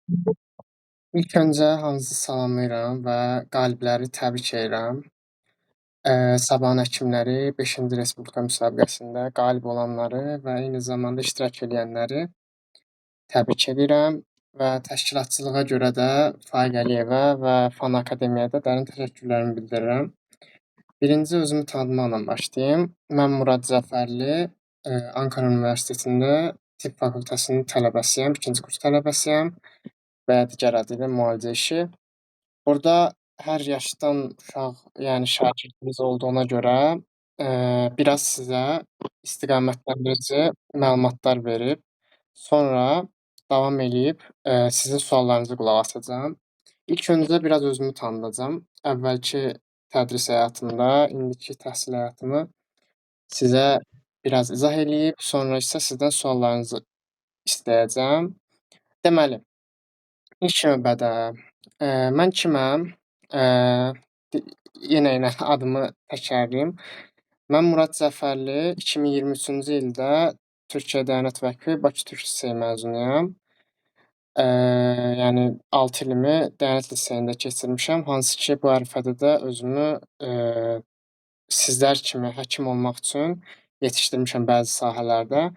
İlk öncə hamınızı salamlayıram və qalibləri təbrik edirəm. Sabahın həkimləri 5-ci Respublika müsabiqəsində qalib olanları və eyni zamanda iştirak eləyənləri təbrik edirəm və təşkilatçılığa görə də Faiq Əliyevə və Fan Akademiyaya da dərin təşəkkürlərimi bildirirəm. Birinci özümü tanıtmaqla başlayım. Mən Murad Cəfərli, Ankara Universitetində Tibb fakültəsinin tələbəsiyəm, 2-ci kurs tələbəsiyəm və digər adı ilə müalicə işi. Burada hər yaşdan uşaq, yəni şagirdimiz olduğuna görə biraz sizə istiqamətləndirici məlumatlar verib, sonra davam eləyib sizin suallarınıza qulaq asacağam. İlk öncə biraz özümü tanıdacağam. Əvvəlki tədris həyatımda, indiki təhsil həyatımı sizə biraz izah eləyib, sonra isə sizdən suallarınızı istəyəcəm. Deməli, ilk növbədə mən kiməm? Di yenə adımı təkrarlayım. Mən Murad Cəfərli, 2023-cü ildə Türkiyə Dəyanət Vəqfi Bakı Türk Liseyi məzunuyam. Yəni 6 ilimi Dəyanət Liseyində keçirmişəm, hansı ki, bu ərəfədə də özümü sizlər kimi həkim olmaq üçün yetişdirmişəm bəzi sahələrdə.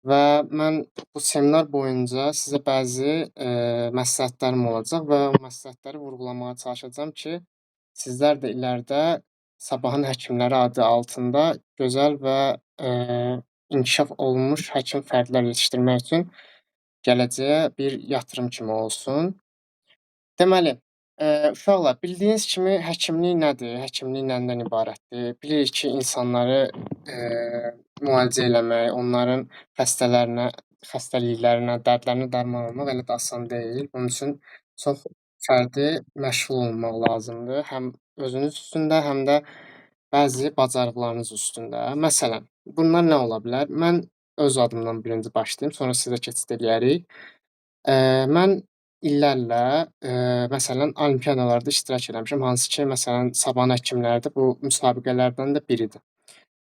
Və mən bu seminar boyunca sizə bəzi məsləhətlərim olacaq və o məsləhətləri vurğulamağa çalışacağam ki, sizlər də iləride sabahın həkimləri adı altında gözəl və inkişaf olunmuş həkim fərdlər yetişdirmək üçün gələcəyə bir yatırım kimi olsun. Deməli, uşaqlar, bildiyiniz kimi həkimlik nədir? Həkimlik nədən ibarətdir? Bilirik ki, insanları müalicə eləmək, onların xəstəliklərinə, dərdlərinə dərman olmaq elə də asan deyil. Bunun üçün çox fərdi məşğul olmaq lazımdır. Həm özünüz üstündə, həm də bəzi bacarıqlarınız üstündə. Məsələn, bunlar nə ola bilər? Mən öz adımdan birinci başlayım, sonra sizə keçid eləyərik. Mən illərlə məsələn olimpiadalarda iştirak eləmişəm, hansı ki, məsələn Sabahın həkimləri də bu müsabiqələrdən də biridir.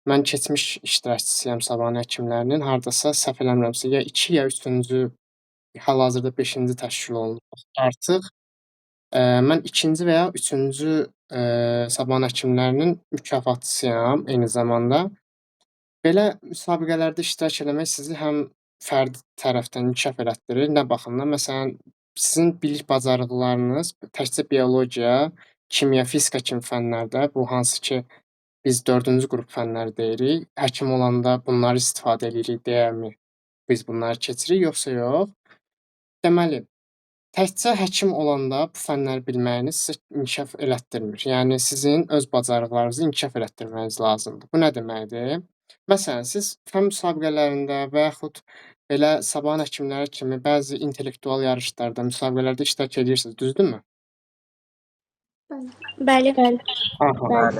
Mən keçmiş iştirakçısıyam Sabahın həkimlərinin. Hardasa səhv eləmirəmsə ya 2 ya 3-cü, hal-hazırda 5-ci təşkil olunub artıq. Mən 2-ci və ya 3-cü Sabahın həkimlərinin mükafatçısıyam eyni zamanda. Belə müsabiqələrdə iştirak eləmək sizi həm fərdi tərəfdən inkişaf elətdirir. Nə baxımdan? Məsələn, sizin bilik bacarıqlarınız təkcə biologiya, kimya, fizika kimi fənlərdə, bu hansı ki, biz 4-cü qrup fənləri deyirik. Həkim olanda bunları istifadə eləyirik deyəmi biz bunları keçirik, yoxsa yox? Deməli, təkcə həkim olanda bu fənləri bilməyiniz sizə inkişaf elətdirmir. Yəni sizin öz bacarıqlarınızı inkişaf elətdirməyiniz lazımdır. Bu nə deməkdir? Məsələn, siz fən müsabiqələrində və yaxud belə Sabahın həkimləri kimi bəzi intellektual yarışlarda, müsabiqələrdə iştirak edirsiniz, düzdürmü? Bəli. Aha.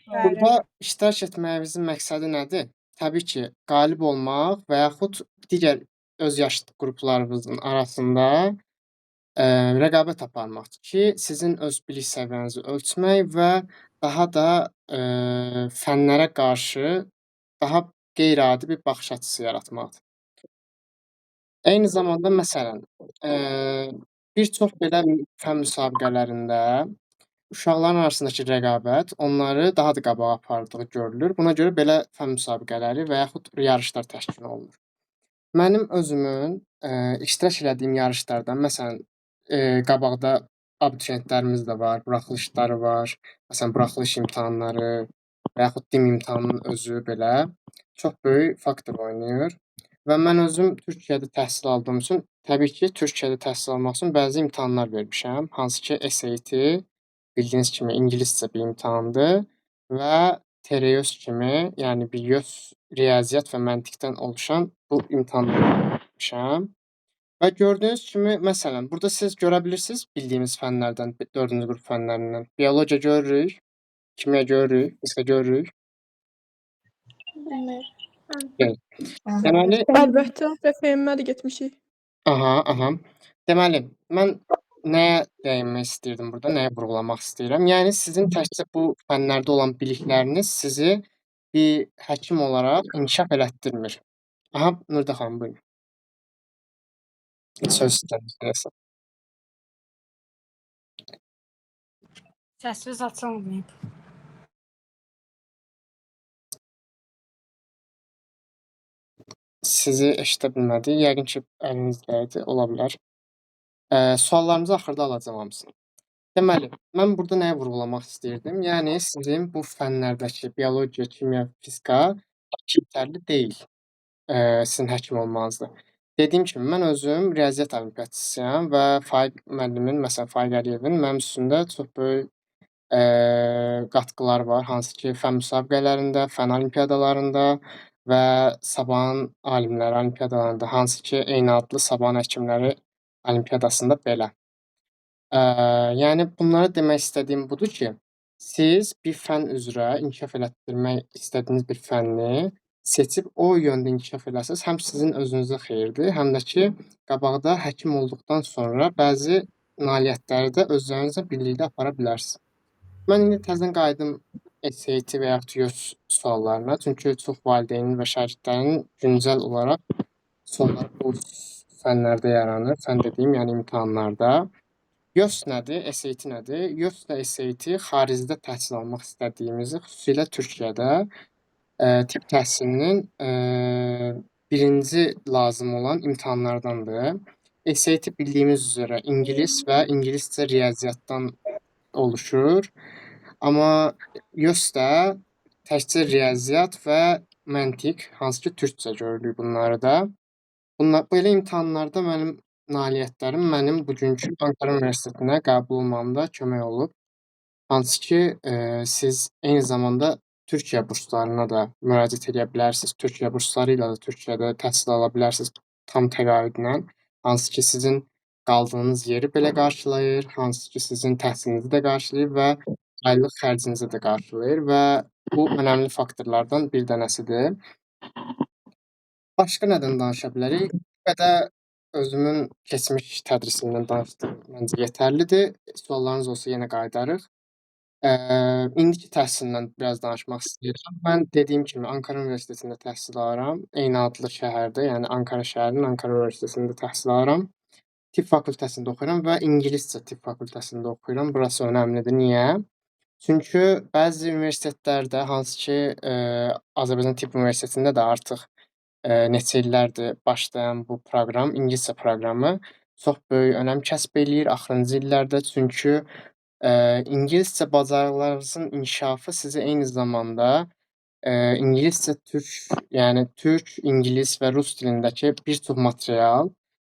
Burada iştirak etməyinizin məqsədi nədir? Təbii ki, qalib olmaq və yaxud digər öz yaş qruplarınızın arasında rəqabət aparmaqdır ki, sizin öz bilik səviyyənizi ölçmək və daha da fənlərə qarşı daha qeyri-adi bir baxış açısı yaratmaqdır. Eyni zamanda məsələn, bir çox belə fən müsabiqələrində uşaqların arasındakı rəqabət onları daha da qabağa apardığı görülür. Buna görə belə fən müsabiqələri və yaxud yarışlar təşkil olunur. Mənim özümün iştirak elədiyim yarışlardan, məsələn, qabaqda abituriyentlərimiz də var, buraxılışları var. Məsələn, buraxılış imtahanları və yaxud dim imtahanının özü belə çox böyük faktor oynayır. Və mən özüm Türkiyədə təhsil aldığım üçün, təbii ki, Türkiyədə təhsil almaq üçün bəzi imtahanlar vermişəm. Hansı ki, SAT, bildiyiniz kimi ingiliscə bir imtahandır və TRYOS kimi, yəni bir YÖS, riyaziyyat və məntiqdən oluşan bu imtahanları vermişəm. Və gördüyünüz kimi, məsələn, burada siz görə bilirsiniz bildiyimiz fənlərdən, 4-cü qrup fənlərindən. Biologiya görürük, kimya görürük, fizika görürük. Deyil. Deməli, Əlbəttə, FFM-ə də getmişik. aha. Deməli, mən nəyə dəyinmək istəyirdim burada, nəyə vurğulamaq istəyirəm? Yəni sizin təkcə bu fənlərdə olan bilikləriniz sizi bir həkim olaraq inkişaf elətdirmir. Aha, Nurda xanım, buyurun. Söz sizdən. Səsiniz açılmayıb. Sizi eşidə bilmədik. Yəqin ki, əlinizdə idi, ola bilər. Suallarınızı axırda alacağam hamısını. Deməli, mən burada nəyi vurğulamaq istəyirdim? Yəni sizin bu fənlərdəki biologiya, kimya, fizika yetərli deyil, sizin həkim olmanızda. Dediyim kimi, mən özüm riyaziyyat olimpiyaçısıyam və Faiq müəllimin, məsələn, Faiq Əliyevin mənim üstümdə çox böyük qatqıları var, hansı ki, fən müsabiqələrində, fən olimpiadalarında və sabahın alimləri olimpiadalarında, hansı ki, eyni adlı sabahın həkimləri olimpiyadasında belə. Yəni bunlara demək istədiyim budur ki, siz bir fən üzrə inkişaf elətdirmək istədiyiniz bir fənni seçib o yöndə inkişaf eləsəz, həm sizin özünüzə xeyirdir, həm də ki, qabaqda həkim olduqdan sonra bəzi nailiyyətləri də özlərinizlə birlikdə apara bilərsiniz. Mən indi təzədən qayıdım SAT və yaxud YÖS suallarına, çünki çox valideynin və şagirdlərin güncəl olaraq sualları bu fənlərdə yaranır. Fən dediyim, yəni imtahanlarda. YÖS nədir? SAT nədir? YÖS və SAT xaricdə təhsil almaq istədiyimizi, xüsusilə Türkiyədə tibb təhsilinin birinci lazım olan imtahanlardandır. SAT bildiyimiz üzrə ingilis və ingiliscə riyaziyyatdan oluşur. Amma YÖS də təkcə riyaziyyat və məntiq, hansı ki, türkcə görülür bunları da. Belə imtahanlarda mənim nailiyyətlərim mənim bugünkü Ankara Universitetinə qəbul olmamda kömək olub. Hansı ki, siz eyni zamanda Türkiyə burslarına da müraciət edə bilərsiniz. Türkiyə bursları ilə də Türkiyədə təhsil ala bilərsiniz tam təqaüdlə. Hansı ki, sizin qaldığınız yeri belə qarşılayır, hansı ki, sizin təhsilinizi də qarşılayır və aylıq xərcinizi də qarşılayır və bu önəmli faktorlardan bir dənəsidir. Başqa nədən danışa bilərik? Bu qədər özümün keçmiş tədrisimdən danışdım. Məncə yetərlidir. Suallarınız olsa yenə qayıdarıq. İndiki təhsilimdən biraz danışmaq istəyirəm. Mən dediyim kimi Ankara Universitetində təhsil alıram. Eyni adlı şəhərdə, yəni Ankara şəhərinin Ankara Universitetində təhsil alıram. Tibb fakültəsində oxuyuram və ingiliscə tibb fakültəsində oxuyuram. Burası önəmlidir. Niyə? Çünki bəzi universitetlərdə, hansı ki, Azərbaycan Tibb Universitetində də artıq neçə illərdir başlayan bu proqram, ingiliscə proqramı çox böyük önəm kəsb eləyir axırıncı illərdə. Çünki ingiliscə bacarıqlarınızın inkişafı sizə eyni zamanda ingiliscə yəni türk, ingilis və rus dilindəki bir çox material,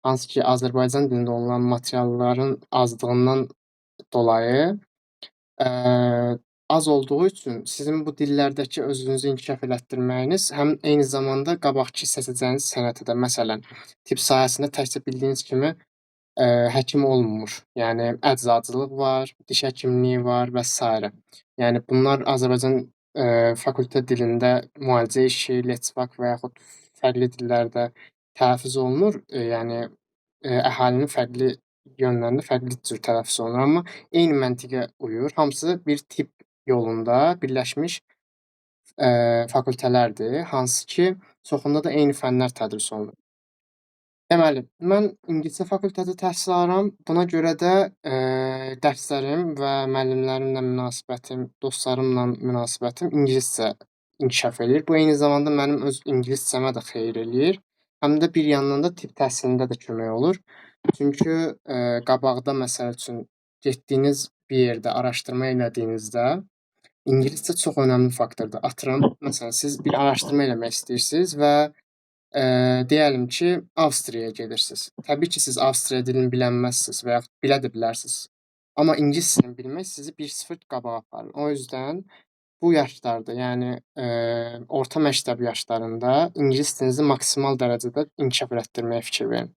hansı ki, Azərbaycan dilində olan materialların azlığından dolayı az olduğu üçün sizin bu dillərdəki özünüzü inkişaf elətdirməyiniz həm eyni zamanda qabaqki seçəcəyiniz sənətə də, məsələn, tibb sahəsində təkcə bildiyiniz kimi həkim olmur. Yəni əczacılıq var, diş həkimliyi var və s. Yəni bunlar Azərbaycan fakültə dilində müalicə işi, leçvak və yaxud fərqli dillərdə tələffüz olunur. Yəni əhalinin fərqli yönlərində fərqli cür tələffüz olunur, amma eyni məntiqə uyur. Hamısı bir tibb yolunda birləşmiş fakültələrdir, hansı ki, çoxunda da eyni fənlər tədris olunur. Deməli, mən ingiliscə fakültədə təhsil alıram. Buna görə də dərslərim və müəllimlərimlə münasibətim, dostlarımla münasibətim ingiliscə inkişaf eləyir. Bu eyni zamanda mənim öz ingiliscəmə də xeyir eləyir. Həm də bir yandan da tibb təhsilində də kömək olur. Çünki qabaqda məsəl üçün getdiyiniz bir yerdə araşdırma elədiyinizdə ingiliscə çox önəmli faktordur. Atıram, məsələn, siz bir araşdırma eləmək istəyirsiniz və deyəlim ki, Avstriyaya gedirsiniz. Təbii ki, siz Avstriya dilini bilməzsiniz və yaxud bilə də bilərsiniz. Amma ingilis dilini bilmək sizi 1-0 qabağa aparır. O yüzden bu yaşlarda, yəni orta məktəb yaşlarında ingilis dilinizi maksimal dərəcədə inkişaf elətdirməyə fikir verin.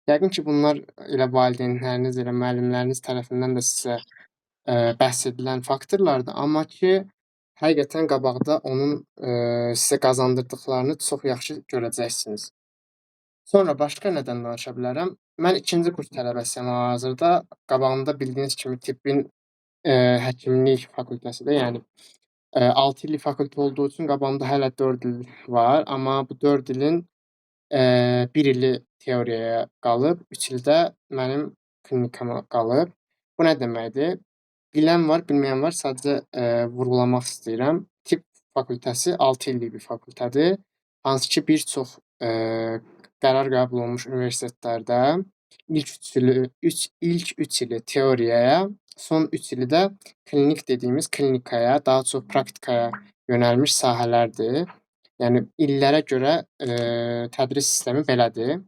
Yəqin ki, bunlar elə valideynləriniz, elə müəllimləriniz tərəfindən də sizə bəhs edilən faktorlardır. Amma ki, həqiqətən qabaqda onun sizə qazandırdıqlarını çox yaxşı görəcəksiniz. Sonra başqa nədən danışa bilərəm? Mən 2-ci kurs tələbəsiyəm hal-hazırda. Qabağımda bildiyiniz kimi tibbin həkimlik fakültəsidir. Yəni 6 illik fakültə olduğu üçün qabağımda hələ 4 il var. Amma bu 4 ilin 1 ili teoriyaya qalıb, 3 ildə mənim klinikama qalıb. Bu nə deməkdir? bilən var, bilməyən var. Sadəcə, vurğulamaq istəyirəm. Tibb fakültəsi 6 illik bir fakültədir. Hansı ki, bir çox, qərar qəbul olunmuş universitetlərdə ilk 3 ili teoriyaya, son 3 ili də klinik dediyimiz klinikaya, daha çox praktikaya yönəlmiş sahələrdir. Yəni illərə görə, tədris sistemi belədir.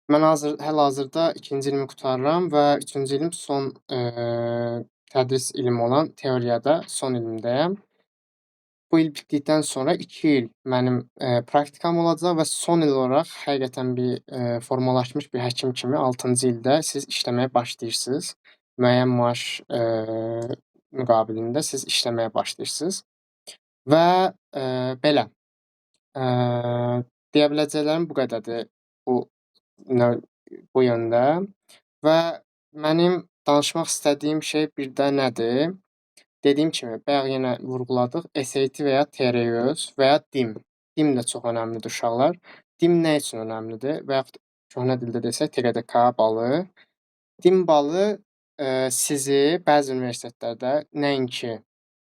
Mən hal-hazırda 2-ci ilimi qurtarıram və 3-cü ilim son, tədris ilim olan teoriyada son ilimdəyəm. Bu il bitdikdən sonra 2 il mənim, praktikam olacaq və son il olaraq həqiqətən bir, formalaşmış bir həkim kimi 6-cı ildə siz işləməyə başlayırsınız. Müəyyən maaş, müqabilində siz işləməyə başlayırsınız və, belə, deyə biləcəklərim bu qədərdir bu növ bu yöndə və mənim danışmaq istədiyim şey bir də nədir? Dediyim kimi, bayaq yenə vurğuladıq, SAT və ya TRY-öz və ya DIM. DIM də çox önəmlidir uşaqlar. DIM nə üçün önəmlidir? Və yaxud köhnə dildə desək TQDK balı. DIM balı, sizi bəzi universitetlərdə, nəinki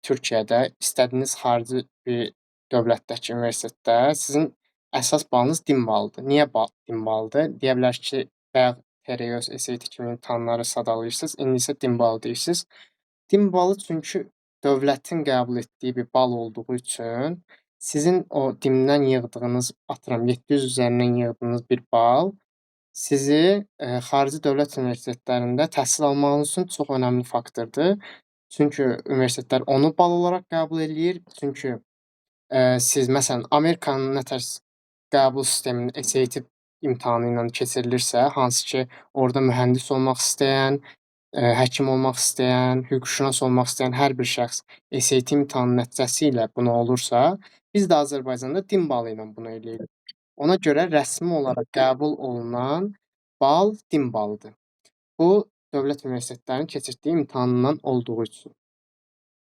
Türkiyədə, istədiyiniz xarici bir dövlətdəki universitetdə sizin əsas balınız DIM balıdır. Niyə DIM balıdır? Deyə bilər ki, bayaq TRY-öz, SAT kimi imtahanları sadalayırsınız, indi isə DIM balı deyirsiniz. DIM balı çünki dövlətin qəbul etdiyi bir bal olduğu üçün sizin o DIM-dən yığdığınız, atıram 700 üzərindən yığdığınız bir bal sizi, xarici dövlət universitetlərində təhsil almağınız üçün çox önəmli faktordur. Çünki universitetlər onu bal olaraq qəbul eləyir. Çünki, siz məsələn Amerikanın nə tərs qəbul sisteminin SAT imtahanı ilə keçirilirsə, hansı ki, orada mühəndis olmaq istəyən, həkim olmaq istəyən, hüquqşünas olmaq istəyən hər bir şəxs SAT imtahanı nəticəsi ilə buna olursa, biz də Azərbaycanda DIM balı ilə bunu eləyirik. Ona görə rəsmi olaraq qəbul olunan bal DIM balıdır. Bu, dövlət universitetlərinin keçirtdiyi imtahandan olduğu üçün.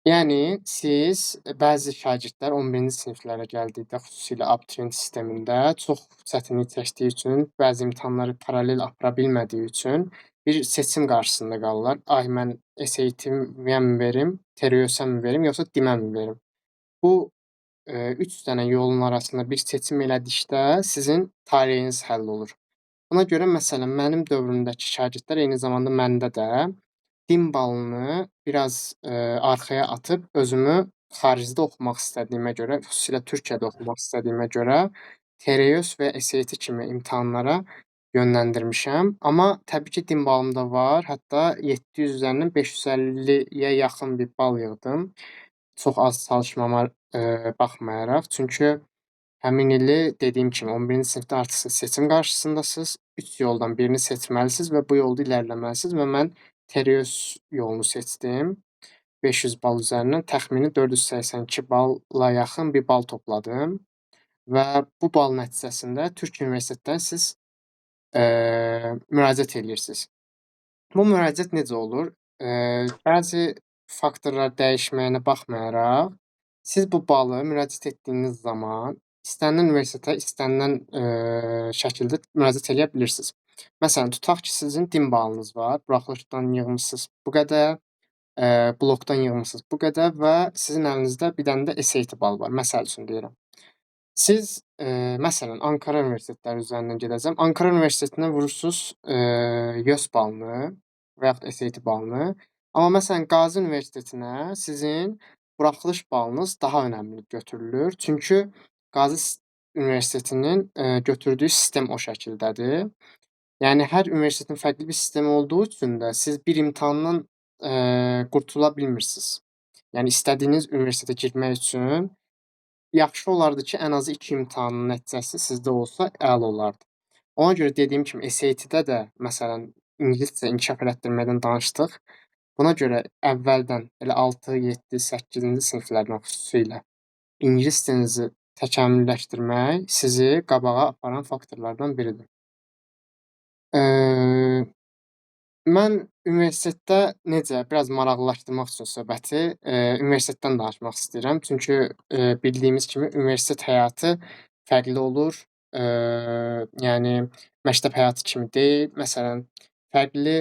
Yəni siz bəzi şagirdlər 11-ci siniflərə gəldikdə, xüsusilə abituriyent sistemində çox çətinlik çəkdiyi üçün, bəzi imtahanları paralel apara bilmədiyi üçün bir seçim qarşısında qalırlar. Ay mən SAT-mə mi verim, TRY-sə mi verim, yoxsa DIM-ə mi verim? Bu 3 dənə yolun arasında bir seçim elədikdə sizin taleyiniz həll olur. Ona görə məsələn mənim dövrümdəki şagirdlər eyni zamanda məndə də DIM balını biraz, arxaya atıb özümü xaricdə oxumaq istədiyimə görə, xüsusilə Türkiyədə oxumaq istədiyimə görə TRY-öz və SAT kimi imtahanlara yönləndirmişəm. Amma təbii ki, DIM balım da var. Hətta 700 üzərindən 550-yə yaxın bir bal yığdım. Çox az çalışmama, baxmayaraq. Çünki həmin ili dediyim kimi 11-ci sinifdə artıq siz seçim qarşısındasınız. 3 yoldan birini seçməlisiniz və bu yolda irəliləməlisiniz və mən TRY-öz yolunu seçdim. 500 bal üzərindən təxmini 482 balla yaxın bir bal topladım və bu bal nəticəsində Türk universitetlərinə siz, müraciət eləyirsiniz. Bu müraciət necə olur? Bəzi faktorlar dəyişməyinə baxmayaraq, siz bu balı müraciət etdiyiniz zaman istənilən universitetə istənilən, şəkildə müraciət eləyə bilirsiniz. Məsələn, tutaq ki, sizin DIM balınız var, buraxılışdan yığmısınız bu qədər, blokdan yığmısınız bu qədər və sizin əlinizdə bir dənə də SAT balı var. Məsəl üçün deyirəm. Siz, məsələn, Ankara universitetləri üzərindən gedəcəm. Ankara universitetinə vurursunuz, YÖS balını və yaxud SAT balını. Amma məsələn, Qazi universitetinə sizin buraxılış balınız daha önəmli götürülür. Çünki Qazi universitetinin, götürdüyü sistem o şəkildədir. Yəni hər universitetin fərqli bir sistemi olduğu üçün də siz bir imtahandan, qurtula bilmirsiniz. Yəni istədiyiniz universitetə girmək üçün yaxşı olardı ki, ən azı 2 imtahanın nəticəsi sizdə olsa əla olardı. Ona görə dediyim kimi SAT-də də məsələn ingiliscə inkişaf elətdirməkdən danışdıq. Buna görə əvvəldən elə 6, 7, 8-ci siniflərdən xüsusilə ingilis dilinizi təkamülləşdirmək sizi qabağa aparan faktorlardan biridir. Mən universitetdə necə biraz maraqlılaşdırmaq üçün söhbəti, universitetdən danışmaq istəyirəm. Çünki, bildiyimiz kimi universitet həyatı fərqli olur. Yəni məktəb həyatı kimi deyil. Məsələn, fərqli,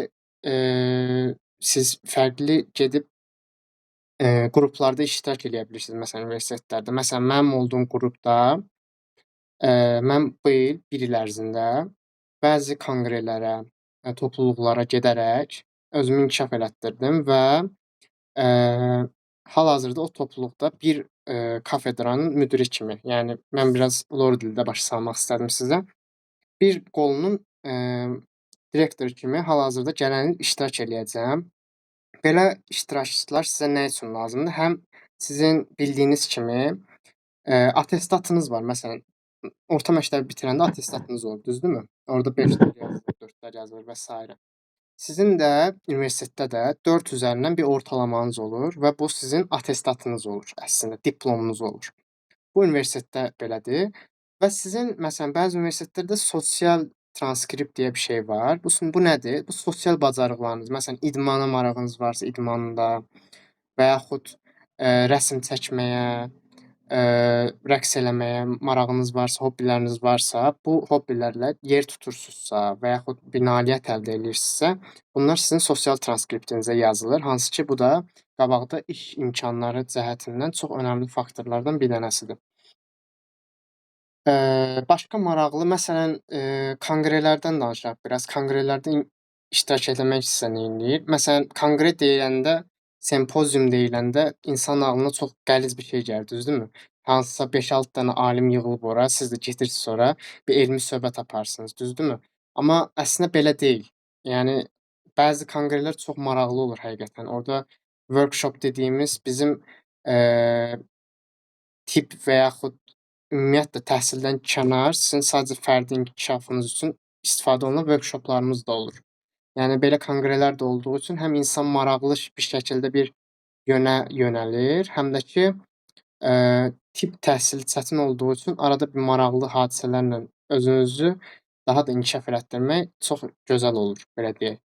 siz fərqli gedib, qruplarda iştirak eləyə bilirsiniz, məsələn, universitetlərdə. Məsələn, mənim olduğum qrupda, mən bu il 1 il ərzində bəzi konqrelərə, topluluqlara gedərək özümü inkişaf elətdirdim və, eee, hal-hazırda o topluluqda bir, kafedranın müdiri kimi, yəni mən biraz lor dildə başa salmaq istədim sizə. Bir qolunun, direktoru kimi hal-hazırda gələn il iştirak eləyəcəm. Belə iştirakçılar sizə nə üçün lazımdır? Həm sizin bildiyiniz kimi, attestatınız var. Məsələn, orta məktəbi bitirəndə attestatınız olur, düzdürmü? Orada 5-lər yazılır, 4-lər yazılır və sairə. Sizin də universitetdə də 4 üzərindən bir ortalamanız olur və bu sizin attestatınız olur əslində, diplomunuz olur. Bu universitetdə belədir və sizin məsələn bəzi universitetlərdə sosial transkript deyə bir şey var. Bu nədir? Bu sosial bacarıqlarınız. Məsələn, idmana marağınız varsa idmanda və yaxud rəsm çəkməyə, rəqs eləməyə marağınız varsa, hobbiləriniz varsa, bu hobbilərlə yer tutursunuzsa və yaxud bir nailiyyət əldə eləyirsinizsə, bunlar sizin sosial transkriptinizə yazılır. Hansı ki, bu da qabaqda iş imkanları cəhətindən çox önəmli faktorlardan bir dənəsidir. Başqa maraqlı, məsələn, konqrelərdən danışaq biraz. Konqrelərdə iştirak etmək sizə neyləyir? Məsələn, konqre deyiləndə, sempozium deyiləndə insanın ağlına çox qəliz bir şey gəlir, düzdürmü? Hansısa 5-6 dənə alim yığılıb ora, siz də gedirsiniz ora, bir elmi söhbət aparırsınız, düzdürmü? Amma əslində belə deyil. Yəni bəzi konqrelər çox maraqlı olur həqiqətən. Orda workshop dediyimiz bizim, tibb və yaxud ümumiyyətlə təhsildən kənar sizin sadəcə fərdi inkişafınız üçün istifadə olunan workshoplarımız da olur. Yəni belə konqrelər də olduğu üçün həm insan maraqlı bir şəkildə bir yönə yönəlir, həm də ki, tibb təhsili çətin olduğu üçün arada bir maraqlı hadisələrlə özünüzü daha da inkişaf elətdirmək çox gözəl olur, belə deyək.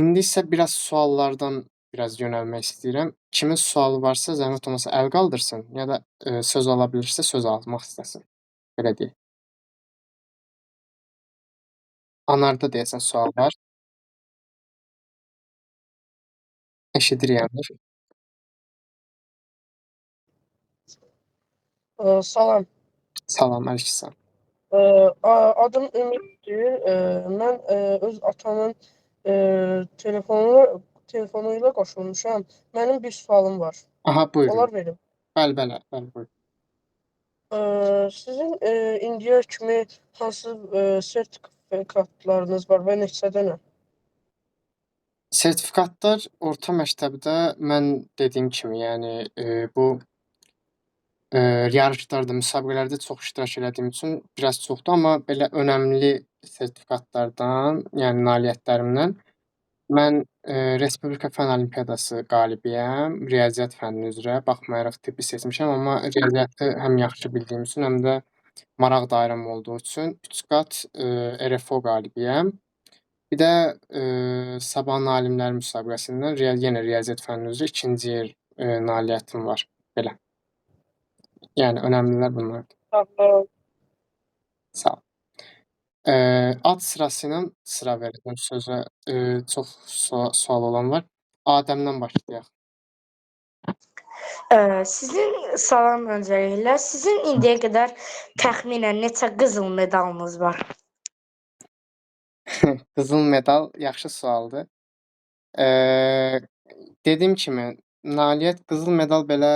İndi isə biraz suallardan biraz yönəlmək istəyirəm. Kimin sualı varsa zəhmət olmasa əl qaldırsın ya da, söz ala bilirsə söz almaq istəsin. Belə deyək. Anarda deyəsən sual var. Eşidir yəni. Salam. Salam, əleyküssalam. Adım Ümiddir. Mən öz atamın telefonu ilə qoşulmuşam. Mənim bir sualım var. Aha, buyurun. Olar verim. Bəli, buyurun. Sizin indiyə kimi hansı sertifikatlarınız var və neçə dənə? Sertifikatlar orta məktəbdə mən dediyim kimi, yəni, bu yarışlarda, müsabiqələrdə çox iştirak elədiyim üçün biraz çoxdur, amma belə önəmli sertifikatlardan, yəni nailiyyətlərimdən mən, Respublika Fənn Olimpiadası qalibiyəm, riyaziyyat fənni üzrə. Baxmayaraq tibbi seçmişəm, amma riyaziyyatı həm yaxşı bildiyim üçün, həm də maraq dairəm olduğu üçün 3 qat, RFO qalibiyəm. Bir də, Sabahın Alimləri müsabiqəsindən yenə riyaziyyat fənni üzrə 2-ci yer, nailiyyətim var. Belə. Yəni önəmlilər bunlardır. Sağ ol. Ad sırası ilə sıra verirəm sözə. Çox sual olan var. Adəmdən başlayaq. Salam öncəliklə. Sizin indiyə qədər təxminən neçə qızıl medalınız var? Qızıl medal yaxşı sualdır. Dediyim kimi, nailiyyət qızıl medal belə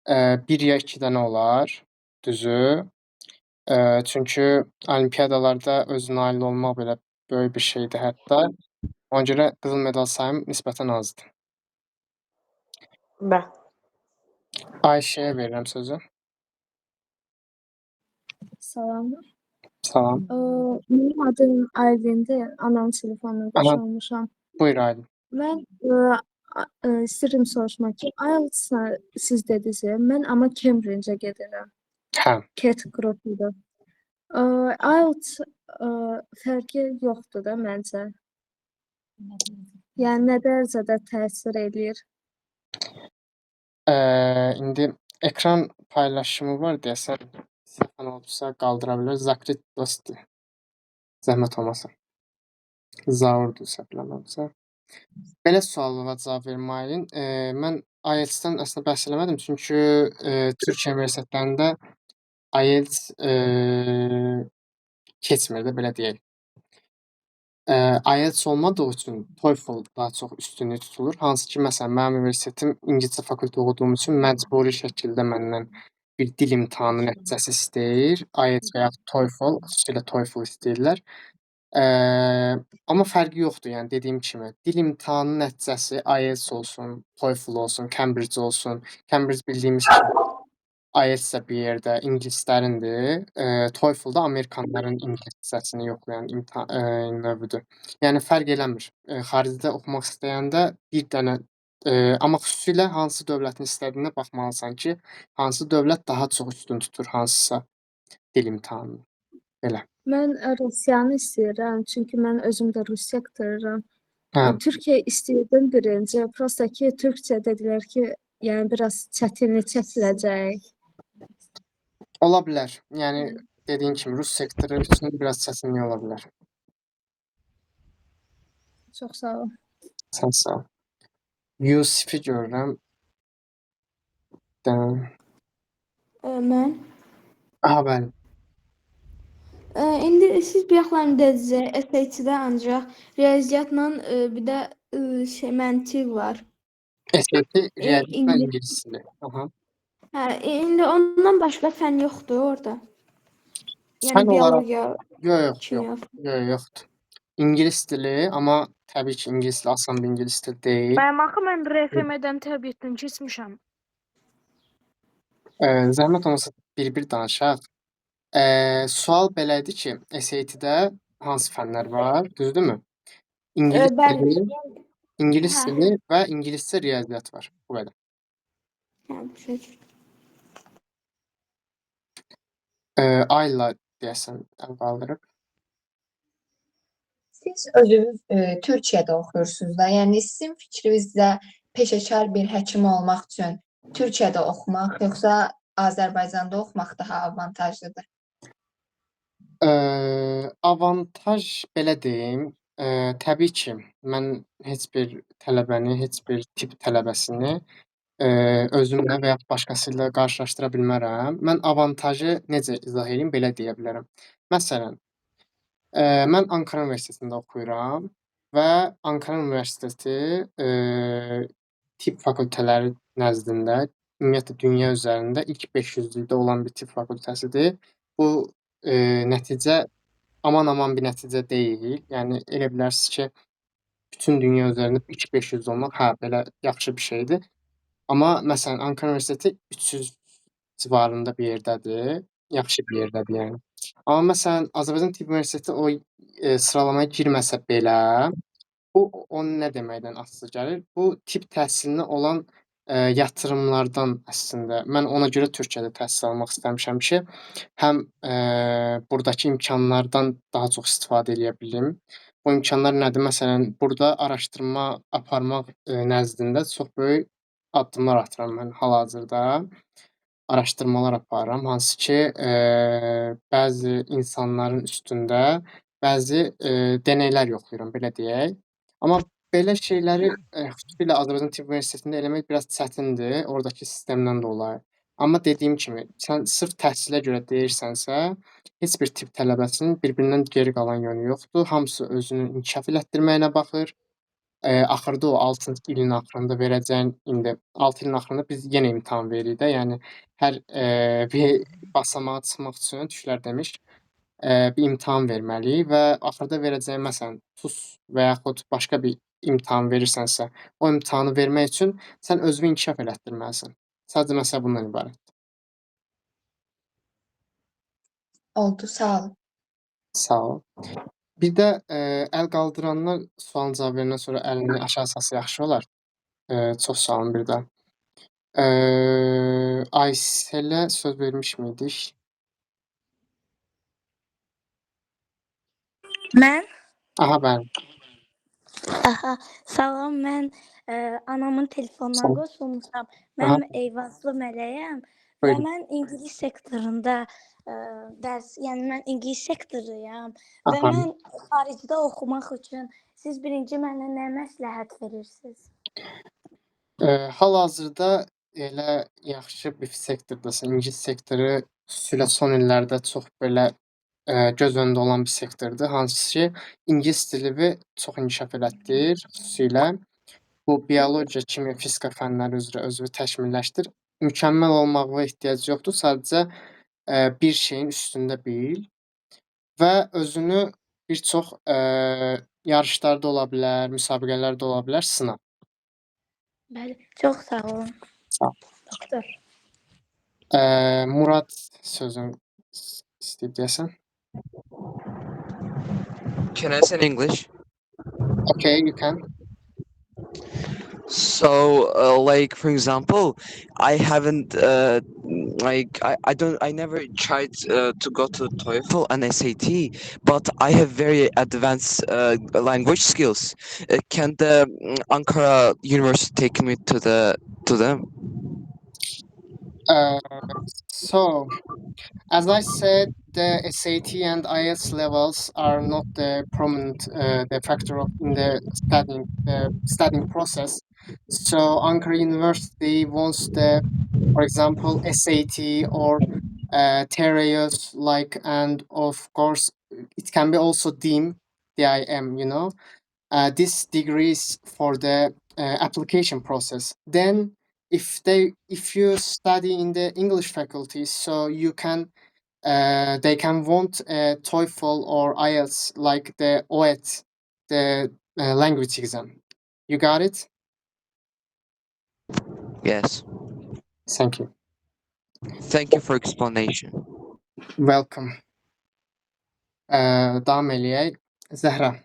1 ya 2 dənə olar, düzü. Çünki olimpiadalarda özü nail olmaq belə böyük bir şeydir hətta. Ona görə qızıl medal sayım nisbətən azdır. Bəli. Ayşəyə verirəm sözü. Salam. Salam. Mənim adım Aydındır. Anamın telefonuna Aha. qoşulmuşam. Buyur Aydın. Mən istəyirəm soruşmaq ki, IELTS-a siz dediniz, mən amma Cambridge-ə gedirəm. Hə. CAT qrupudur. IELTS fərqi yoxdur da məncə. Yəni nə dərəcədə təsir eləyir? İndi ekran paylaşımı var deyəsən. Səhv olubsa qaldıra bilər. Zakrit dosti. Zəhmət olmasa. Zaurdur səhv eləmirəmsə. Belə suallara cavab verməliyəm. Mən IELTS-dən əslində bəhs eləmədim, çünki Türkiyə universitetlərində IELTS keçmir də, belə deyək. IELTS olmadığı üçün TOEFL daha çox üstünlük tutulur. Hansı ki, məsələn, mənim universitetim ingiliscə fakültə oxuduğum üçün məcburi şəkildə məndən bir dil imtahanı nəticəsi istəyir. IELTS və yaxud TOEFL, xüsusilə TOEFL istəyirlər. Amma fərqi yoxdur, yəni dediyim kimi. Dil imtahanı nəticəsi IELTS olsun, TOEFL olsun, Cambridge olsun. Cambridge bildiyimiz kimi IELTS də bir yerdə ingilislərindir. TOEFL da Amerikanların ingilis hissəsini yoxlayan növüdür. Yəni fərq eləmir. Xaricdə oxumaq istəyəndə bir dənə amma xüsusilə hansı dövlətin istədiyinə baxmalısan ki, hansı dövlət daha çox üstün tutur hansısa dil imtahanını. Belə. Mən Rusiyanı istəyirəm, çünki mən özüm də Rusca qıtırıram. Hə, Türkiyə istəyirdim birinci, prosta ki, türkcə dedilər ki, yəni biraz çətinlik çəkiləcək. ola bilər. Yəni dediyim kimi rus sektoru üçün biraz çətinlik ola bilər. Çox sağ ol. Sən sağ ol. Yusifi görürəm. Mən Aha, bəli. indi siz bayaqlar dediniz, SAT-də ancaq riyaziyyatla bir də məntiq var. SAT, riyaziyyat və İngilis. ingilis dili. Aha. Hə, indi ondan başqa fən yoxdur orada. Yəni Fən olaraq biologiya, yox, kimya. yoxdur. İngilis dili, amma təbii ki, ingilis dili asan bir ingilis dili deyil. Mənim axı mən RFM-dən təbiətdən keçmişəm. Zəhmət olmasa bir-bir danışaq. Sual belə idi ki, SAT-də hansı fənlər var, düzdürmü? İngilis Bəli. dili, ingilis Hə. dili və ingiliscə riyaziyyat var. Bu qədər. Hə, bu şey. Ayla deyəsən əl qaldırıb. Siz özünüz Türkiyədə oxuyursunuz da, yəni sizin fikrinizdə peşəkar bir həkim olmaq üçün Türkiyədə oxumaq yoxsa Azərbaycanda oxumaq daha avantajlıdır? Avantaj belə deyim, təbii ki, mən heç bir tələbəni, heç bir tibb tələbəsini özümlə və yaxud başqası ilə qarşılaşdıra bilmərəm. Mən avantajı necə izah edeyim, belə deyə bilərəm. Məsələn, mən Ankara Universitetində oxuyuram və Ankara Universiteti tibb fakültələri nəzdində ümumiyyətlə dünya üzərində ilk 500-lükdə olan bir tibb fakültəsidir. Bu nəticə aman bir nəticə deyil. Yəni elə bilərsiniz ki, bütün dünya üzərində ilk 500 olmaq, hə, belə yaxşı bir şeydir. Amma məsələn Ankara Universiteti 300 civarında bir yerdədir. Yaxşı bir yerdədir yəni. Amma məsələn Azərbaycan Tibb Universiteti o sıralamaya girməsə belə, bu onun nə deməkdən asılı gəlir? Bu tibb təhsilinə olan yatırımlardan əslində. Mən ona görə Türkiyədə təhsil almaq istəmişəm ki, həm burdakı imkanlardan daha çox istifadə edə bilim. Bu imkanlar nədir? Məsələn, burada araşdırma aparmaq nəzdində çox böyük addımlar atıram mən hal-hazırda. Araşdırmalar aparıram, hansı ki, bəzi insanların üstündə bəzi deneylər yoxlayıram, belə deyək. Amma belə şeyləri xüsusilə Azərbaycan Tibb Universitetində eləmək biraz çətindir, oradakı sistemdən dolayı. Amma dediyim kimi, sən sırf təhsilə görə deyirsənsə, heç bir tibb tələbəsinin bir-birindən geri qalan yönü yoxdur. Hamısı özünü inkişaf elətdirməyinə baxır. Axırda o 6 ilin axırında verəcəyin, indi 6 ilin axırında biz yenə imtahan veririk də, yəni hər bir basamağa çıxmaq üçün düşlər demiş, bir imtahan verməliyik və axırda verəcəyin məsələn TUS və yaxud başqa bir imtahan verirsənsə, o imtahanı vermək üçün sən özünü inkişaf elətdirməlisən. Sadəcə məsələ bundan ibarət. Oldu, sağ olun. Sağ ol. Bir də əl qaldıranlar sualın cavab verəndən sonra əlini aşağı salsa yaxşı olar. Çox sağ olun bir də. Ayselə söz vermiş miydik? Mən? Aha, bəli. Aha, salam, mən anamın telefonuna qoşulmuşam. Aha. Mən Eyvazlı Mələyəm və Buyurun. mən ingilis sektorunda dərs, yəni mən ingilis sektoruyam və Aha. mən xaricdə oxumaq üçün siz birinci mənə nə məsləhət verirsiniz? Hal-hazırda elə yaxşı bir sektordasan. İngilis sektoru xüsusilə son illərdə çox belə göz öndə olan bir sektordur. Hansı ki, ingilis dilini çox inkişaf elətdir. Xüsusilə bu biologiya, kimya, fizika fənləri üzrə özünü təkmilləşdir. Mükəmməl olmağa ehtiyac yoxdur. Sadəcə bir şeyin üstündə bil və özünü bir çox yarışlarda ola bilər, müsabiqələrdə ola bilər, sına. Bəli, çox sağ olun. Sağ ol. Doktor. Murad sözün istəyib deyəsən. Can I say in English? Okay, you can. So, like for example, I haven't I never tried to go to TOEFL and SAT, but I have very advanced language skills. Can the Ankara University take me to them? So, as I said, the SAT and IELTS levels are not the prominent the factor in the studying process. So Ankara University wants the, for example, SAT or TEREOS, like, and of course it can be also DIM, DIM, you know. This degree is for the application process. Then if you study in the English faculty, so you can they can want a TOEFL or IELTS, like the OET, the language exam. You got it? Yes. Thank you. Thank you for explanation. Welcome. Davam eləyək. Zəhra.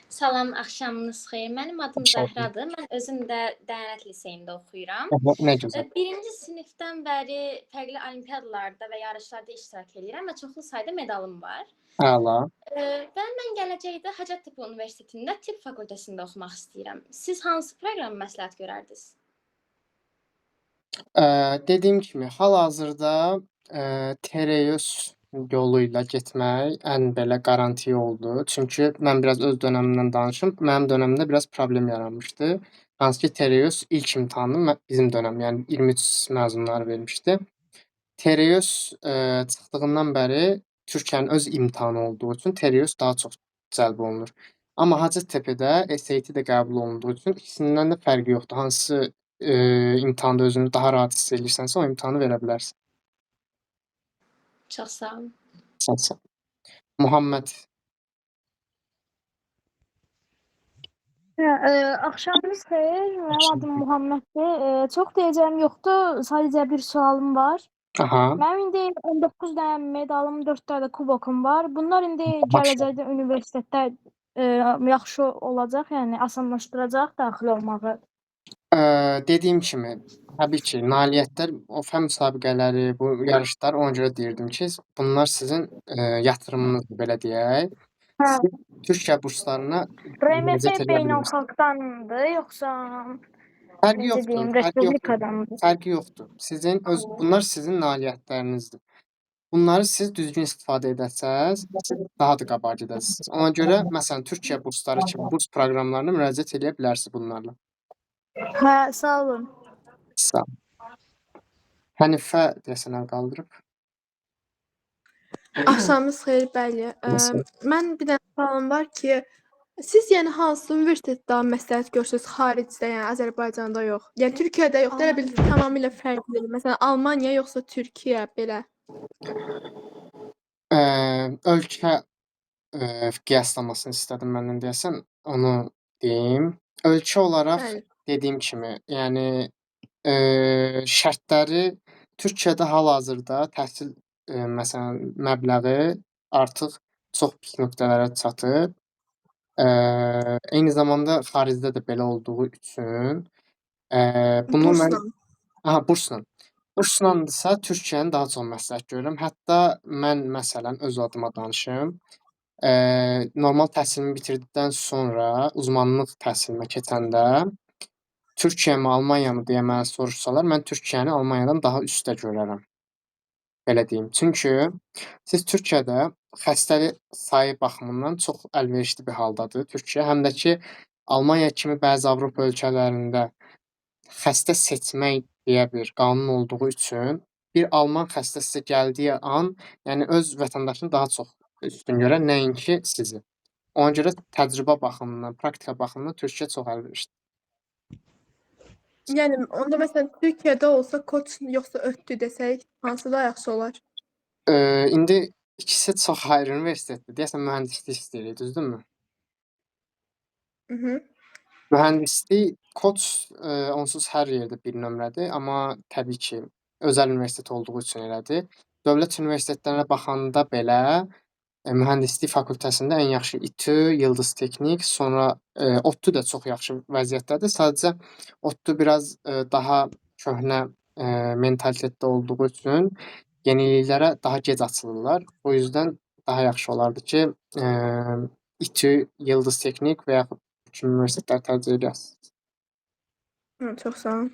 Salam, axşamınız xeyir. Mənim adım Axşam. Zəhradır. Mən özüm də Dəyənət liseyində oxuyuram. Nə gözəl. Birinci sinifdən bəri fərqli olimpiadalarda və yarışlarda iştirak edirəm və çoxlu sayda medalım var. Əla. Və mən gələcəkdə Hacettepe Universitetində tibb fakültəsində oxumaq istəyirəm. Siz hansı proqramı məsləhət görərdiniz? Dediyim kimi, hal-hazırda TEREOS yolu ilə getmək ən belə qaranti oldu. Çünki mən biraz öz dönəmimdən danışım. Mənim dönəmimdə biraz problem yaranmışdı. Hansı ki, TEREOS ilk imtahanı bizim dönəm, yəni 23 məzunları vermişdi. TEREOS çıxdığından bəri Türkiyənin öz imtahanı olduğu üçün TEREOS daha çox cəlb olunur. Amma Hacettepe'də SAT də qəbul olunduğu üçün ikisindən də fərqi yoxdur. Hansı imtahanda özünü daha rahat hiss edirsənsə, o imtahanı verə bilərsən. Çox sağ olun. Sağ ol. Muhammed. Axşamınız xeyir. Mənim adım Muhammeddir. Çox deyəcəyim yoxdur. Sadəcə bir sualım var. Aha. Mənim indi 19 dənə medalım, 4 dənə də kubokum var. Bunlar indi gələcəkdə universitetdə yaxşı olacaq, yəni asanlaşdıracaq daxil olmağı. Dediyim kimi, təbii ki, nailiyyətlər, fən müsabiqələri, bu yarışlar, ona görə deyirdim ki, bunlar sizin yatırımınızdır, belə deyək. Siz Türkiyə burslarına RMF müraciət edə bilirsiniz. beynəlxalqdandır, yoxsa Fərqi necə yoxdur, deyim, fərqi yoxdur. respublikadandır? Fərqi yoxdur. Bunlar sizin nailiyyətlərinizdir. Bunları siz düzgün istifadə edərsəz, daha da qabağa gedərsiniz. Ona görə, məsələn, Türkiyə bursları kimi burs proqramlarına müraciət edə bilərsiniz bunlarla. Hə, sağ olun. Sağ ol. Hənifə deyəsən əl qaldırıb. Axşamınız xeyir, bəli. Məsələn. Mən bir dənə sualım var ki, siz yəni hansı universitetdə məsləhət görürsünüz xaricdə, yəni Azərbaycanda yox? Yəni Türkiyədə yox, elə bil tamamilə fərqlidir. Məsələn, Almaniya yoxsa Türkiyə belə. Ölkə qiyaslamasını istədim məndən deyəsən, onu deyim. Ölkə olaraq Bəli. dediyim kimi, yəni şərtləri Türkiyədə hal-hazırda təhsil məsələn məbləği artıq çox pis nöqtələrə çatıb. Eyni zamanda xaricdə də belə olduğu üçün bunu mən Bursla. burslandırsa Türkiyəni daha çox məsləhət görürəm. Hətta mən məsələn öz adıma danışım. Normal təhsilimi bitirdikdən sonra uzmanlıq təhsilimə keçəndə Türkiyəmi, Almaniyanı deyə mənə soruşsalar, mən Türkiyəni Almaniyadan daha üstdə görərəm. belə deyim. Çünki siz Türkiyədə xəstəlik sayı baxımından çox əlverişli bir haldadır Türkiyə. Həm də ki, Almaniya kimi bəzi Avropa ölkələrində xəstə seçmək deyə bir qanun olduğu üçün bir alman xəstə sizə gəldiyi an, yəni öz vətəndaşını daha çox üstün görər, nəinki sizi. Ona görə təcrübə baxımından, praktika baxımından Türkiyə çox əlverişlidir. Yəni onda məsələn Türkiyədə olsa Koç yoxsa ÖDTÜ desək, hansı da yaxşı olar? İndi ikisi çox ayrı universitetdir. Deyəsən mühəndislik istəyirik, düzdürmü? Mhm. Mühəndislik Koç onsuz hər yerdə bir nömrədir, amma təbii ki, özəl universitet olduğu üçün elədir. Dövlət universitetlərinə baxanda belə mühəndislik fakültəsində ən yaxşı İTÜ, Yıldız Texnik, sonra ODTÜ də çox yaxşı vəziyyətdədir. Sadəcə ODTÜ biraz daha köhnə mentalitetdə olduğu üçün yeniliklərə daha gec açılırlar. O yüzdən daha yaxşı olardı ki, İTÜ, Yıldız Texnik və yaxud kimi universitetləri tərcih edəsiniz. Çox sağ olun.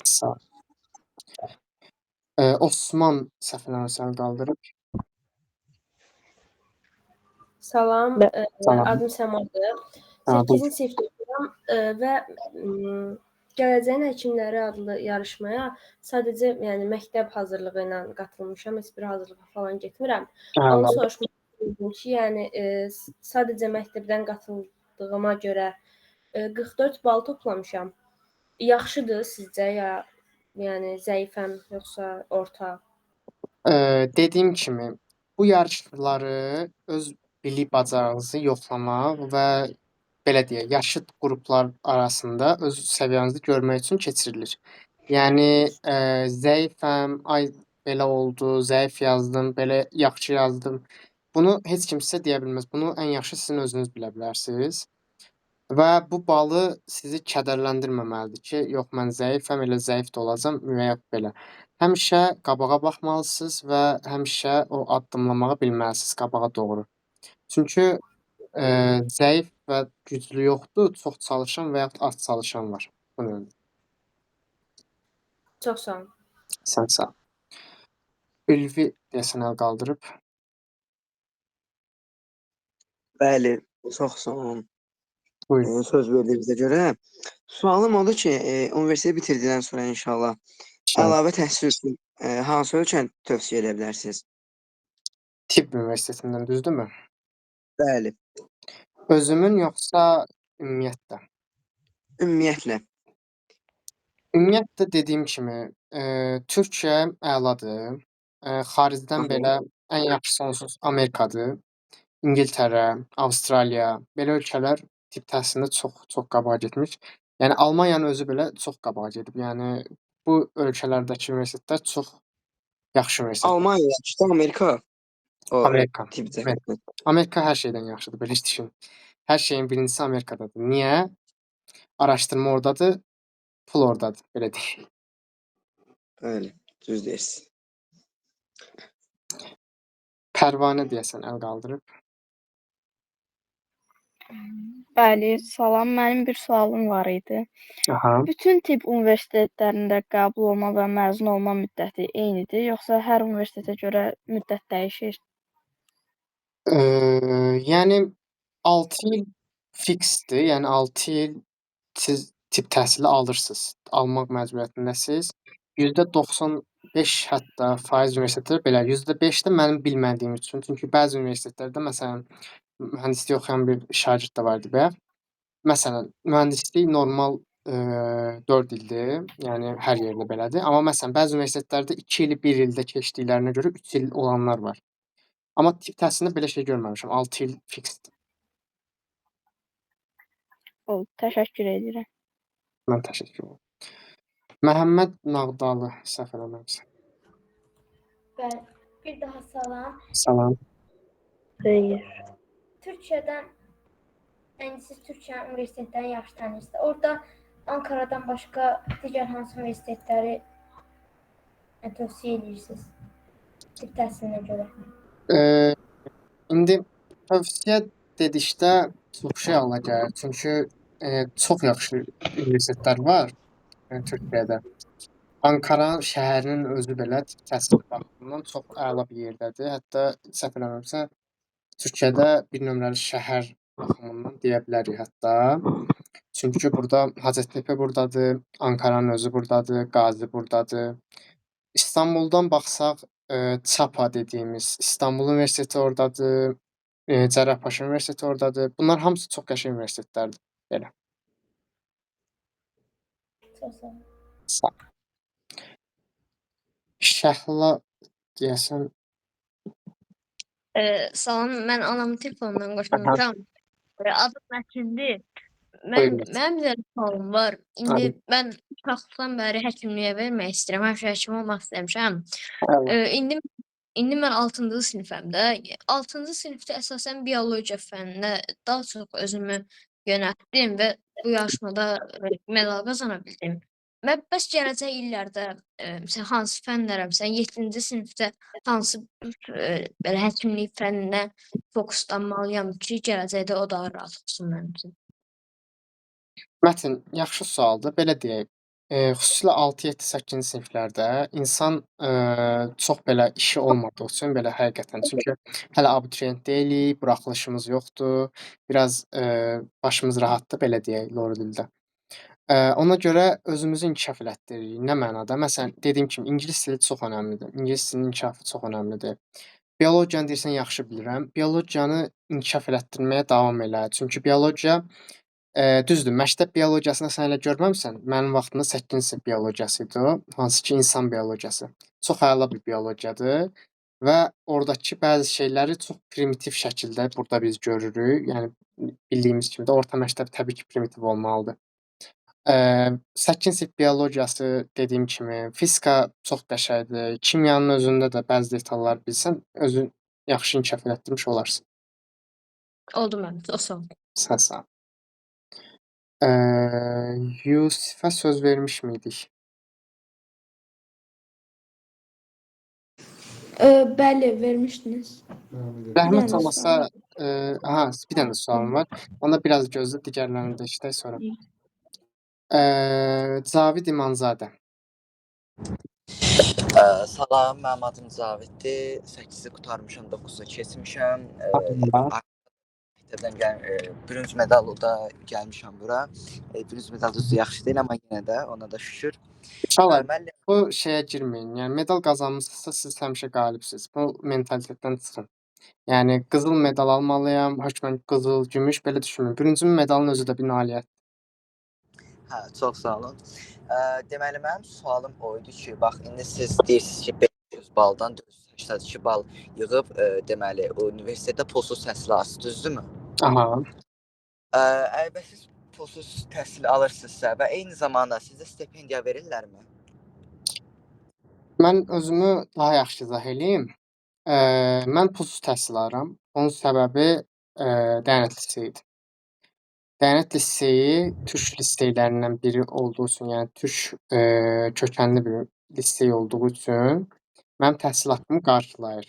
Sağ ol. Osman səhv eləmirəmsə qaldırıb. Salam, Salam. adım Səmadır. Hə, 8-ci sinifdə oxuyuram və Gələcəyin Həkimləri adlı yarışmaya sadəcə yəni məktəb hazırlığı ilə qatılmışam, heç bir hazırlığa falan getmirəm. Onu soruşmaq istəyirdim ki, yəni sadəcə məktəbdən qatıldığıma görə 44 bal toplamışam. Yaxşıdır sizcə ya yəni zəifəm yoxsa orta? Dediyim kimi, bu yarışları öz bilik bacarığınızı yoxlamaq və belə deyək, yaşıd qruplar arasında öz səviyyənizi görmək üçün keçirilir. Yəni zəifəm, ay belə oldu, zəif yazdım, belə yaxşı yazdım. Bunu heç kim sizə deyə bilməz. Bunu ən yaxşı sizin özünüz bilə bilərsiniz. Və bu balı sizi kədərləndirməməlidir ki, yox mən zəifəm, elə zəif də olacam və ya belə. Həmişə qabağa baxmalısınız və həmişə o addımlamağı bilməlisiniz qabağa doğru. Çünki zəif və güclü yoxdur, çox çalışan və yaxud az çalışan var. Bu növdə. Çox sağ olun. Sən sağ ol. Ülvi deyəsən əl qaldırıb. Bəli, çox sağ olun. Buyurun. Söz verdiyinizə görə. Sualım odur ki, universiteti bitirdikdən sonra inşallah əlavə təhsil üçün hansı ölkəni tövsiyə edə bilərsiniz? Tibb universitetindən, düzdürmü? Bəli, Özümün yoxsa ümumiyyətlə? ümumiyyətlə. Ümumiyyətlə dediyim kimi, Türkiyə əladır. Xaricdən Aha. belə ən yaxşısı onsuz Amerikadır. İngiltərə, Avstraliya, belə ölkələr tibb təhsilində çox qabağa getmiş. Yəni Almaniyanın özü belə çox qabağa gedib. Yəni bu ölkələrdəki universitetlər çox yaxşı universitetlər. Almaniya yaxşıdır, Amerika? Amerika. Tibb Evet. cəhətdən. Amerika hər şeydən yaxşıdır, belə düşün. Hər şeyin birincisi Amerikadadır. Niyə? Araşdırma ordadır, pul ordadır, belə deyək. Bəli, düz deyirsiz. Pərvanə deyəsən əl qaldırıb. Bəli, salam. Mənim bir sualım var idi. Aha. Bütün tibb universitetlərində qəbul olma və məzun olma müddəti eynidir, yoxsa hər universitetə görə müddət dəyişir? Yəni 6 il fiksdir. Yəni 6 il siz tibb təhsili alırsınız. Almaq məcburiyyətindəsiz. %95 hətta faiz universitetlər belə. %5 də mənim bilmədiyim üçün. Çünki bəzi universitetlərdə məsələn mühəndislik oxuyan bir şagird də var idi bayaq. Məsələn, mühəndislik normal 4 ildir. Yəni hər yerdə belədir. Amma məsələn bəzi universitetlərdə 2 ili 1 ildə keçdiklərinə görə 3 il olanlar var. Amma tibb təhsilində belə şey görməmişəm. 6 il fiksdir. Oldu, təşəkkür edirəm. Mən təşəkkür edirəm. Məhəmməd Nağdalı səhv eləmirəmsə. Bəli. Bir daha salam. Salam. Xeyir. Türkiyədən siz Türkiyə universitetlərini yaxşı tanıyırsınız. Orada Ankaradan başqa digər hansı universitetləri tövsiyə edirsiniz? Tibb təhsilinə görə. İndi tövsiyə dedikdə çox şey ağla gəlir. Çünki çox yaxşı universitetlər var Türkiyədə. Ankara şəhərinin özü belə təhsil baxımından çox əla bir yerdədir. Hətta səhv eləmirəmsə, Türkiyədə bir nömrəli şəhər baxımından deyə bilərik hətta. Çünki burada Hacettepe burdadır, Ankaranın özü burdadır, Qazi burdadır. İstanbuldan baxsaq, Çapa dediyimiz İstanbul Universiteti ordadır, Cərrahpaşa Universiteti ordadır. Bunlar hamısı çox qəşəng universitetlərdir. Belə. Çox sağ ol. Sağ. Şəhla deyəsən. Salam, mən anamın telefonundan Aha, qoşulmuşam. Adım Mətindir. buyurun. Mənim bir sualım var. İndi Hadi. mən uşaqlıqdan bəri həkimliyə vermək istəyirəm. Həmişə həkim olmaq istəmişəm. Əla. İndi mən 6-cı sinifəm də. 6-cı sinifdə əsasən biologiya fənninə daha çox özümü yönəltdim və bu yaşımda medal qazana bildim. Bəs gələcək illərdə məsələn hansı fənlərə, məsələn 7-ci sinifdə hansı belə həkimlik fənninə fokuslanmalıyam ki, gələcəkdə o daha rahat olsun mənim üçün? Mətin, yaxşı sualdır. Belə deyək, xüsusilə 6, 7, 8-ci siniflərdə insan çox belə işi olmadığı üçün belə həqiqətən, çünki hələ abituriyent deyilik, buraxılışımız yoxdur, biraz başımız rahatdır, belə deyək loru dildə. Ona görə özümüzü inkişaf elətdiririk. Nə mənada? Məsələn, dediyim kimi ingilis dili çox önəmlidir. İngilis dilinin inkişafı çox önəmlidir. Biologiyanı deyirsən yaxşı bilirəm. Biologiyanı inkişaf elətdirməyə davam elə. Çünki biologiya düzdür, məktəb biologiyasını sən hələ görməmisən. Mənim vaxtımda 8-ci sinif biologiyası idi o, hansı ki insan biologiyası. Çox əla bir biologiyadır və oradakı bəzi şeyləri çox primitiv şəkildə burada biz görürük. Yəni bildiyimiz kimi də orta məktəb təbii ki primitiv olmalıdır. 8-ci sinif biologiyası dediyim kimi, fizika çox qəşəngdir. Kimyanın özündə də bəzi detallar bilsən, özün yaxşı inkişaf elətdirmiş olarsan. Oldu mənim. Çox sağ ol. Sən sağ ol. Yusifə söz vermiş miydik? Bəli, vermişdiniz. Zəhmət dənə olmasa, bir dənə sualım var. Onda biraz gözlə, digərlərini də eşidək sonra. Cavid İmanzadə. Salam, mənim adım Caviddir. 8-i qurtarmışam, 9-a keçmişəm. Məktəbdən bürünc medalda gəlmişəm bura. Bürünc medal düzdür, yaxşı deyil, amma yenə də ona da şükür. Uşaqlar, bu şeyə girməyin. Yəni medal qazanmısınızsa siz həmişə qalibsiniz. Bu mentalitetdən çıxın. Yəni qızıl medal almalıyam, hökmən qızıl, gümüş belə düşünməyin. Bürünc medalın özü də bir nailiyyətdir. Hə, çox sağ olun. Deməli, mənim sualım o idi ki, bax, indi siz deyirsiniz ki, 500 baldan 482 bal yığıb, deməli, universitetdə pulsuz təhsil alırsınız, düzdürmü? Aha. Əgər siz pulsuz təhsil alırsınızsa və eyni zamanda sizə stipendiya verirlərmi? Mən özümü daha yaxşı izah eləyim. Mən pulsuz təhsil alıram. Onun səbəbi Dəyənət liseyidir. Dəyənət liseyi türk liseylərindən biri olduğu üçün, yəni türk kökənli bir lisey olduğu üçün mənim təhsil haqqımı qarşılayır.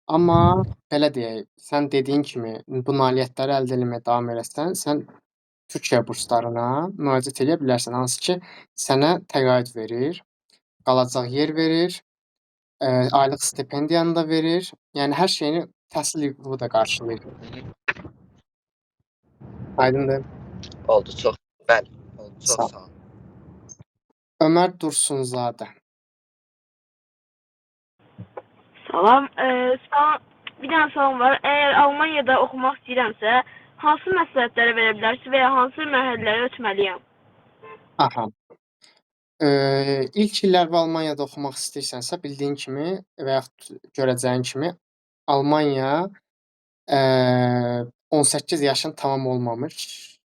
Amma belə deyək, sən dediyin kimi bu nailiyyətləri əldə etməyə davam eləsən, sən Türkiyə burslarına müraciət edə bilərsən, hansı ki sənə təqaüd verir, qalacaq yer verir, aylıq stipendiyanı da verir. Yəni hər şeyini təhsil hüququ da qarşılayır. Aydındır? Oldu, çox. Bəli, oldu, çox sağ olun. Ömər Dursunzadə. Salam. Bir dənə sualım var. Əgər Almaniyada oxumaq istəyirəmsə, hansı məsləhətləri verə bilərsiniz və ya hansı mərhələləri ötməliyəm? Aha. İlk illərdə Almaniyada oxumaq istəyirsənsə, bildiyin kimi və yaxud görəcəyin kimi Almaniya 18 yaşın tamam olmamış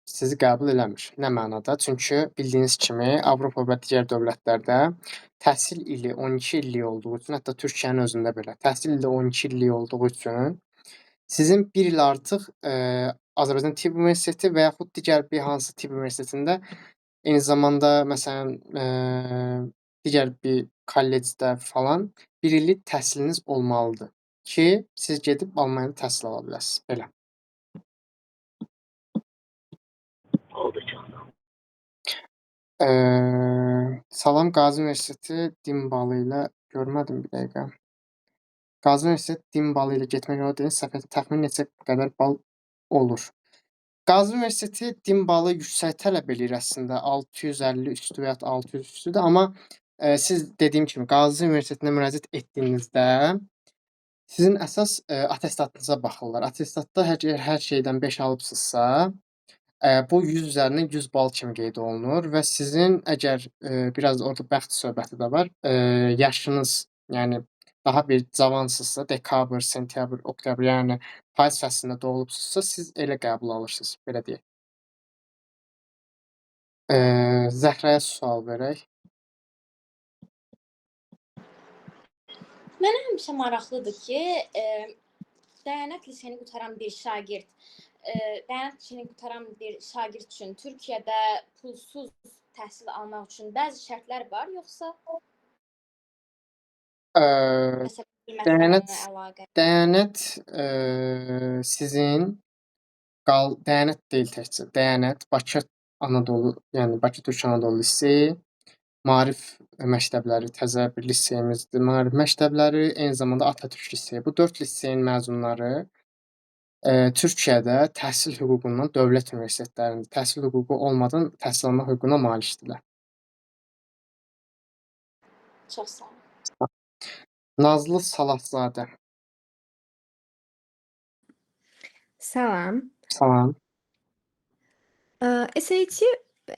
sizi qəbul eləmir. Nə mənada? Çünki bildiyiniz kimi Avropa və digər dövlətlərdə təhsil ili 12 illik olduğu üçün, hətta Türkiyənin özündə belə təhsil ili 12 illik olduğu üçün sizin 1 il artıq Azərbaycan Tibb Universiteti və yaxud digər bir hansı tibb universitetində eyni zamanda məsələn digər bir kollecdə falan 1 illik təhsiliniz olmalıdır ki, siz gedib Almaniyada təhsil ala biləsiniz. Belə. Oldu, çox sağ Salam, Qazi Universiteti din balı ilə görmədim bir dəqiqə. Qazi Universiteti din balı ilə getmək olar dediniz, səviyyədə təxmin neçə qədər bal olur? Qazi Universiteti din balı yüksək tələb eləyir əslində, 650 üstü və ya 600 üstüdür, amma siz dediyim kimi Qazi Universitetinə müraciət etdiyinizdə sizin əsas attestatınıza baxırlar. Attestatda əgər hər şeydən 5 alıbsınızsa, bu 100 üzərindən 100 bal kimi qeyd olunur və sizin əgər biraz orada bəxt söhbəti də var, yaşınız, yəni daha bir cavansınızsa, dekabr, sentyabr, oktyabr, yəni payız fəslində doğulubsunuzsa, siz elə qəbul alırsınız, belə deyək. Zəhraya sual verək. Mənə həmişə maraqlıdır ki, Dəyanət liseyini qutaran bir şagird, Dəyanət liseyini qutaran bir şagird üçün Türkiyədə pulsuz təhsil almaq üçün bəzi şərtlər var, yoxsa Dəyanət sizin Dəyanət deyil təkcə. Dəyanət, Bakı Anadolu, yəni Bakı Türk Anadolu Liseyi, Maarif məktəbləri təzə bir liseyimizdir. Maarif məktəbləri, eyni zamanda Atatürk Liseyi. Bu 4 liseyin məzunları Türkiyədə təhsil hüququndan dövlət universitetlərində təhsil hüququ olmadan təhsil almaq hüququna malikdirlər. Çox sağ olun. Nazlı Salahzadə. Salam. Salam. SAT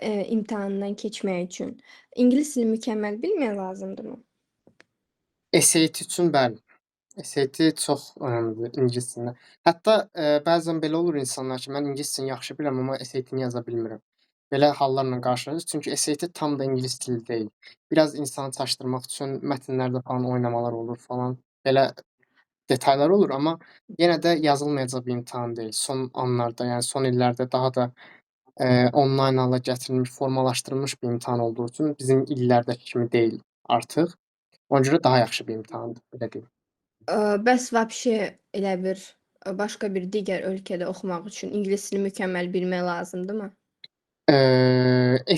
imtahanından keçmək üçün ingilis dili mükəmməl bilmək lazımdırmı? SAT üçün bəli. SAT çox önəmlidir ingilis dilində. Hətta bəzən belə olur insanlar ki, mən ingilis dilini yaxşı bilirəm, amma SAT-ni yaza bilmirəm. Belə hallarla qarşılaşırıq. Çünki SAT tam da ingilis dili deyil. Biraz insanı çaşdırmaq üçün mətnlərdə falan oynamalar olur falan. Belə detaylar olur, amma yenə də yazılmayacaq bir imtahan deyil. Son anlarda, yəni son illərdə daha da onlayn hala gətirilmiş, formalaşdırılmış bir imtahan olduğu üçün bizim illərdəki kimi deyil artıq. Ona görə daha yaxşı bir imtahandır, belə deyim. Bəs vəbşi elə bir başqa bir digər ölkədə oxumaq üçün ingilis dilini mükəmməl bilmək lazımdırmı?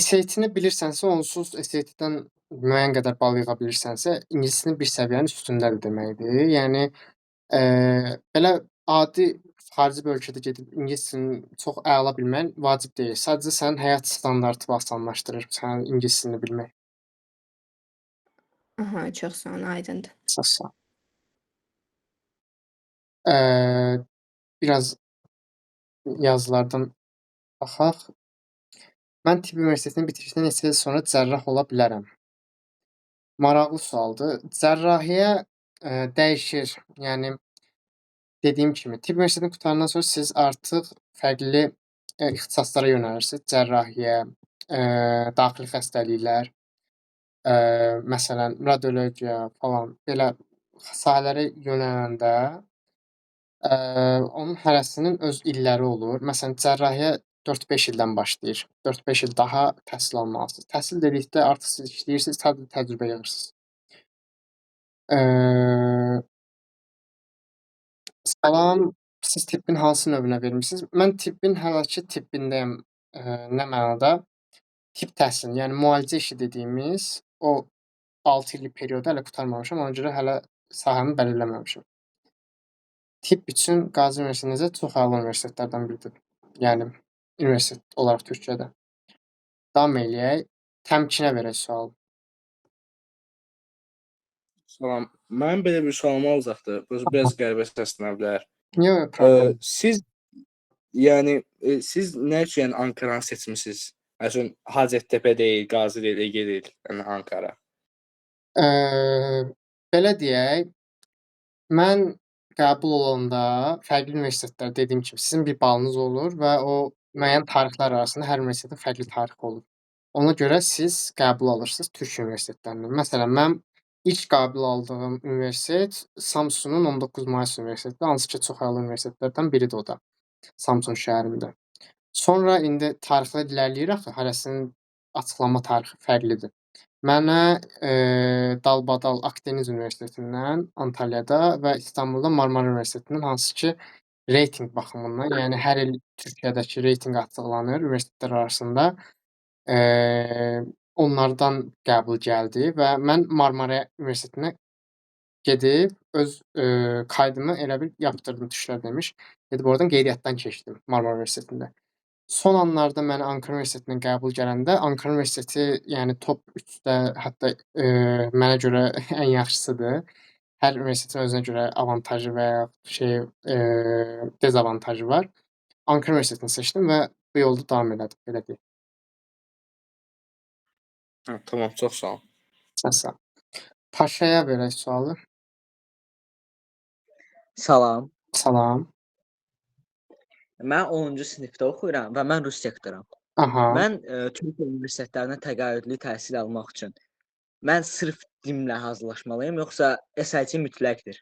SAT-ni bilirsənsə, onsuz SAT-dən müəyyən qədər bal yığa bilirsənsə, ingilis dilinin bir səviyyənin üstündədir deməkdir. Yəni belə adi xarici bir ölkədə gedib ingilis dilini çox əla bilmək vacib deyil. Sadəcə sənin həyat standartını asanlaşdırır sənin ingilis dilini bilmək. Aha, çox sağ olun, aydındır. Çox sağ ol. Biraz yazılardan baxaq. Mən tibb universitetini bitirdikdən neçə il sonra cərrah ola bilərəm? Maraqlı sualdır. Cərrahiyyə dəyişir. Yəni dediyim kimi, tibb universitetini qutarandan sonra siz artıq fərqli ixtisaslara yönəlirsiniz. Cərrahiyyə, daxili xəstəliklər, məsələn, radiologiya falan belə sahələrə yönələndə onun hərəsinin öz illəri olur. Məsələn, cərrahiyyə 4-5 ildən başlayır. 4-5 il daha təhsil almalısınız. Təhsil dedikdə artıq siz işləyirsiniz, təcrübə yığırsınız. Salam, siz tibbin hansı növünə vermisiniz? Mən tibbin hələ ki tibbindəyəm. Nə mənada? Tibb təhsilini, yəni müalicə işi dediyimiz o 6 illik periodu hələ qurtarmamışam. Ona görə hələ sahəmi bəlirləməmişəm. Tibb üçün Qazi Universiteti necə? Çox əla universitetlərdən biridir. Yəni universitet olaraq Türkiyədə. Davam eləyək. Təmkinə verək sual. Salam. Mənim belə bir sualım olacaqdı. Biraz qəribə səslənə bilər. Yox, problem. Siz nə üçün Ankaranı seçmisiniz? Məsələn, Hacəttepe deyil, Qazi deyil, Ege deyil, yəni Ankara. Belə deyək, mən qəbul olanda fərqli universitetlər dediyim kimi sizin bir balınız olur və o müəyyən tarixlər arasında hər universitetin fərqli tarixi olur. Ona görə siz qəbul alırsınız Türk universitetlərindən. Məsələn, mən ilk qəbul aldığım universitet Samsunun 19 Mayıs Universitetidir. Hansı ki, çox əla universitetlərdən biridir o da Samsun şəhərində. Sonra indi tarixlər irəliləyir axı, hərəsinin açıqlama tarixi fərqlidir. Mənə dalbadal Akdeniz Universitetindən Antalyada və İstanbulda Marmara Universitetindən, hansı ki, reytinq baxımından, yəni hər il Türkiyədəki reytinq açıqlanır universitetlər arasında. Onlardan qəbul gəldi və mən Marmara Universitetinə gedib öz kaydımı elə bil yaptırdım tuşlar demiş. Gedib oradan qeydiyyatdan keçdim Marmara Universitetində. Son anlarda mənə Ankara Universitetinə qəbul gələndə Ankara Universiteti, yəni top 3-də, hətta mənə görə ən yaxşısıdır. Hər universitetin özünə görə avantajı və yaxud dezavantajı var. Ankara Universitetini seçdim və bu yolda davam elədim, belə deyim. Hə, tamam, çox sağ ol. Sən sağ ol. Paşaya verək sualı. Salam. Salam. Mən 10-cu sinifdə oxuyuram və mən rus sektoram. Aha. Mən Türkiyə universitetlərinə təqaüdlü təhsil almaq üçün mən sırf dillə hazırlaşmalıyam, yoxsa SAT mütləqdir?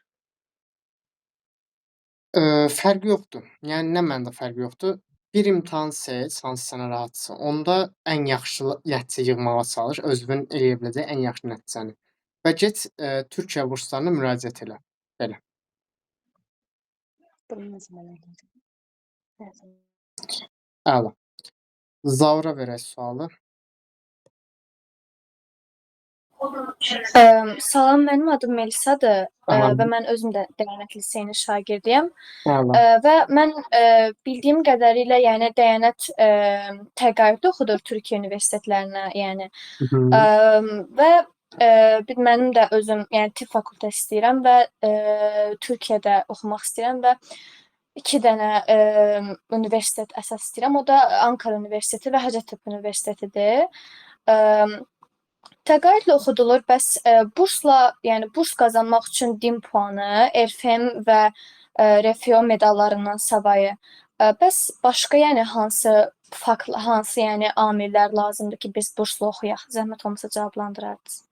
Fərqi yoxdur. Yəni nə məndə fərqi yoxdur. Bir imtahan seç, hansı sənə rahatsa. Onda ən yaxşı nəticə yığmağa çalış, özünün eləyə biləcəyi ən yaxşı nəticəni. Və get Türkiyə burslarına müraciət elə. Belə. Əla. Zaura verək sualı. Salam, mənim adım Melisadır Aha. və mən özüm də Dəyanət liseyinin şagirdiyəm. Əla. Və mən bildiyim qədərilə, yəni Dəyanət təqaüdlü oxudur Türkiyə universitetlərinə, yəni. Və mənim də özüm, yəni tibb fakültəsi istəyirəm və Türkiyədə oxumaq istəyirəm və 2 dənə universitet əsas istəyirəm. O da Ankara Universiteti və Hacettepe Universitetidir. Təqaüdlə oxudulur, bəs bursla, yəni burs qazanmaq üçün DİM puanı, RFM və RFIO medallarından savayı, bəs başqa yəni hansı yəni amillər lazımdır ki, biz bursla oxuyaq? Zəhmət olmasa cavablandırardınız.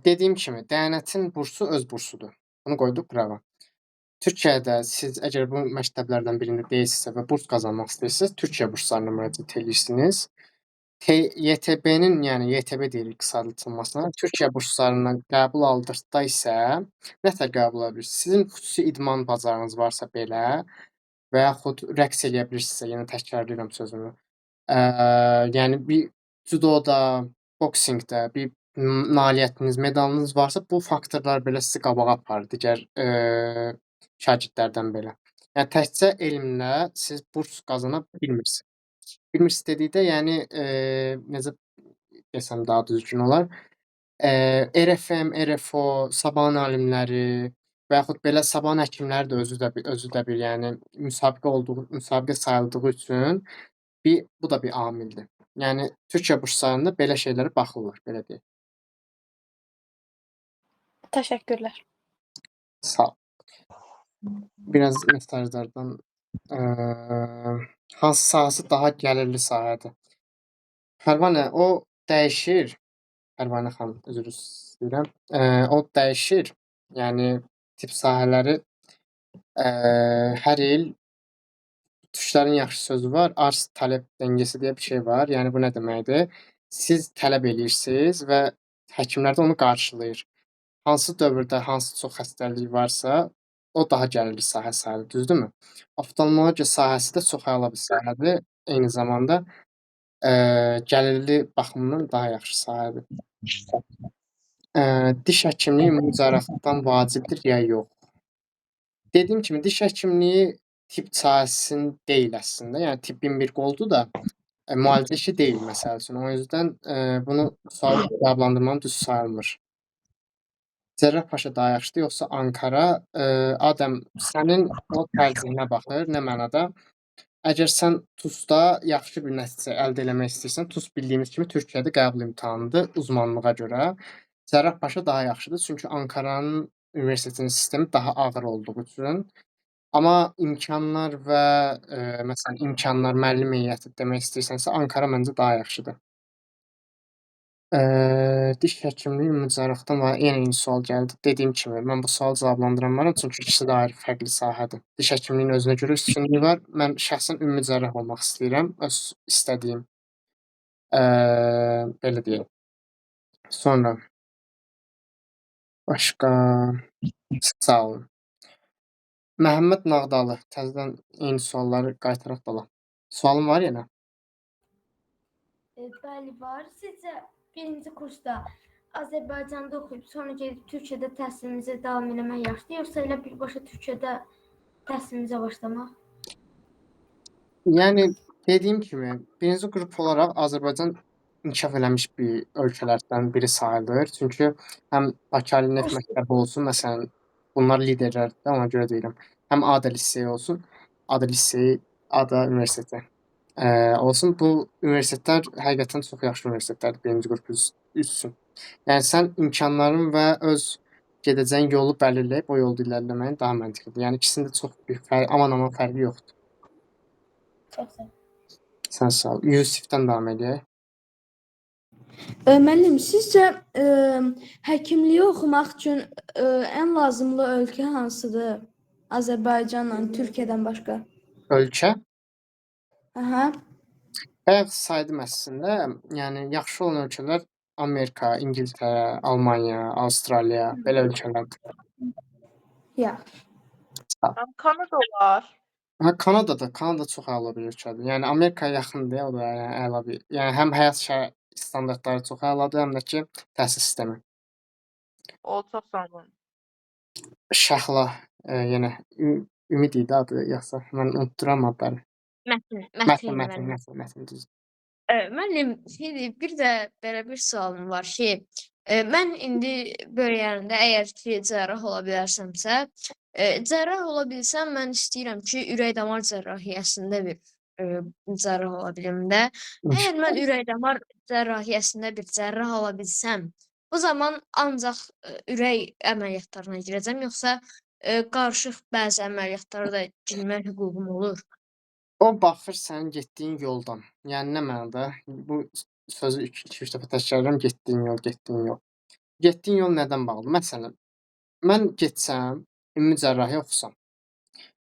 Dediyim kimi, Dəyanətin bursu öz bursudur. Bunu qoyduq qırağa. Türkiyədə siz əgər bu məktəblərdən birində deyilsinizsə və burs qazanmaq istəyirsinizsə, Türkiyə burslarına müraciət edirsiniz. YTB-nin, yəni YTB deyirik qısaldılmasına, Türkiyə burslarına qəbul aldıqda isə nətər qəbul edə bilirsiniz? Sizin xüsusi idman bacarığınız varsa belə və yaxud rəqs eləyə bilirsinizsə, yenə təkrarlayıram sözümü. Yəni bir judoda, boksingdə bir nailiyyətiniz, medalınız varsa, bu faktorlar belə sizi qabağa aparır digər şagirdlərdən belə. Yəni təkcə elmlə siz burs qazana bilmirsiniz. Bilmirsiniz dedikdə, yəni necə desəm daha düzgün olar? RFM, RFO, Sabahın alimləri və yaxud belə Sabahın həkimləri də özü də bir yəni müsabiqə sayıldığı üçün bu da bir amildir. Yəni Türkiyə burslarında belə şeylərə baxırlar, belə deyək. Təşəkkürlər. Sağ ol. Biraz mesajlardan hansı sahəsi daha gəlirli sahədir? Pərvanə, o dəyişir. Pərvanə xanım, üzr istəyirəm. O dəyişir. Yəni tibb sahələri hər il Türklərin yaxşı sözü var, arz-tələb dəngəsi deyə bir şey var. Yəni bu nə deməkdir? Siz tələb eləyirsiniz və həkimlər də onu qarşılayır. Hansı dövrdə hansı çox xəstəlik varsa, o daha gəlirli sahə sayılır, düzdürmü? Oftalmologiya sahəsi də çox əla bir sahədir. Eyni zamanda gəlirli baxımından daha yaxşı sahədir. Diş həkimliyi ümumi cərrahlıqdan vacibdir ya yox? Dediyim kimi, diş həkimliyi tibb sahəsinin deyil əslində. Yəni tibbin bir qoludur da, müalicə işi deyil məsəl üçün. O yüzden bunu sual cavablandırmam düz sayılmır. Cərrahpaşa daha yaxşıdır, yoxsa Ankara? Adəm, sənin o tərcihinə baxır, nə mənada? Əgər sən TUS-da yaxşı bir nəticə əldə eləmək istəyirsən, TUS bildiyimiz kimi Türkiyədə qəbul imtahanıdır uzmanlığa görə. Cərrahpaşa daha yaxşıdır, çünki Ankaranın universitetinin sistemi daha ağır olduğu üçün. Amma imkanlar və məsələn imkanlar, müəllim heyəti demək istəyirsənsə, Ankara məncə daha yaxşıdır. Diş həkimliyi ümumi cərrahlıqdan var. Yenə eyni sual gəldi. Dediyim kimi, mən bu sualı cavablandıramıram, çünki ikisi də ayrı fərqli sahədir. Diş həkimliyinin özünə görə üstünlüyü var. Mən şəxsən ümumi cərrah olmaq istəyirəm, öz istədiyim. Belə deyək. Sonra başqa sağ olun. Məhəmməd Nağdalı, təzədən eyni sualları qaytaraq dala. Sualın var yenə? Bəli, var. Sizcə birinci kursda Azərbaycanda oxuyub sonra gedib Türkiyədə təhsilimizi davam eləmək yaxşıdır, yoxsa elə birbaşa Türkiyədə təhsilimizə başlamaq? Yəni dediyim kimi, birinci qrup olaraq Azərbaycan inkişaf eləmiş bir ölkələrdən biri sayılır. Çünki həm Bakı Ali Neft Məktəbi olsun, məsələn, bunlar liderlərdir, ona görə deyirəm. Həm ADA liseyi olsun, ADA liseyi, ADA universiteti olsun. Bu universitetlər həqiqətən çox yaxşı universitetlərdir birinci qrup üçün. Yəni sən imkanların və öz gedəcəyin yolu bəlirləyib o yolda irəliləməyin daha məntiqlidir. Yəni ikisində çox bir aman fərqi yoxdur. Çox sağ ol. Sən sağ ol. Yusifdən davam edək. Müəllim, sizcə həkimliyi oxumaq üçün ən lazımlı ölkə hansıdır? Azərbaycanla Türkiyədən başqa? Ölkə? Aha. Bayaq saydım əslində. Yəni yaxşı olan ölkələr Amerika, İngiltərə, Almaniya, Avstraliya, belə ölkələrdir. Yaxşı. Sağ ol. Kanada olar. Kanada çox əla bir ölkədir. Yəni Amerikaya yaxındır, o da yəni əla bir. Yəni həm həyat standartları çox əladır, həm də ki təhsil sistemi. O çox sağ olun. Şəhla yenə Ümid idi adı yoxsa mən unutduram adları. Mətin düzdür. Müəllim, bir də belə bir sualım var ki, mən indi böyüyəndə əgər ki, cərrah ola bilərsəmsə, cərrah ola bilsəm, mən istəyirəm ki, ürək-damar cərrahiyyəsində bir cərrah ola bilim də. Əgər mən ürək-damar cərrahiyyəsində bir cərrah ola bilsəm, bu zaman ancaq ürək əməliyyatlarına girəcəm, yoxsa qarışıq bəzi əməliyyatlara da girmək hüququm olur? O baxır sənin getdiyin yoldan. Yəni nə mənada? Bu sözü 2-3 dəfə təkrarlayıram, getdiyin yol. Getdiyin yol nədən bağlı? Məsələn, mən getsəm, ümumi cərrahiyyə oxusam.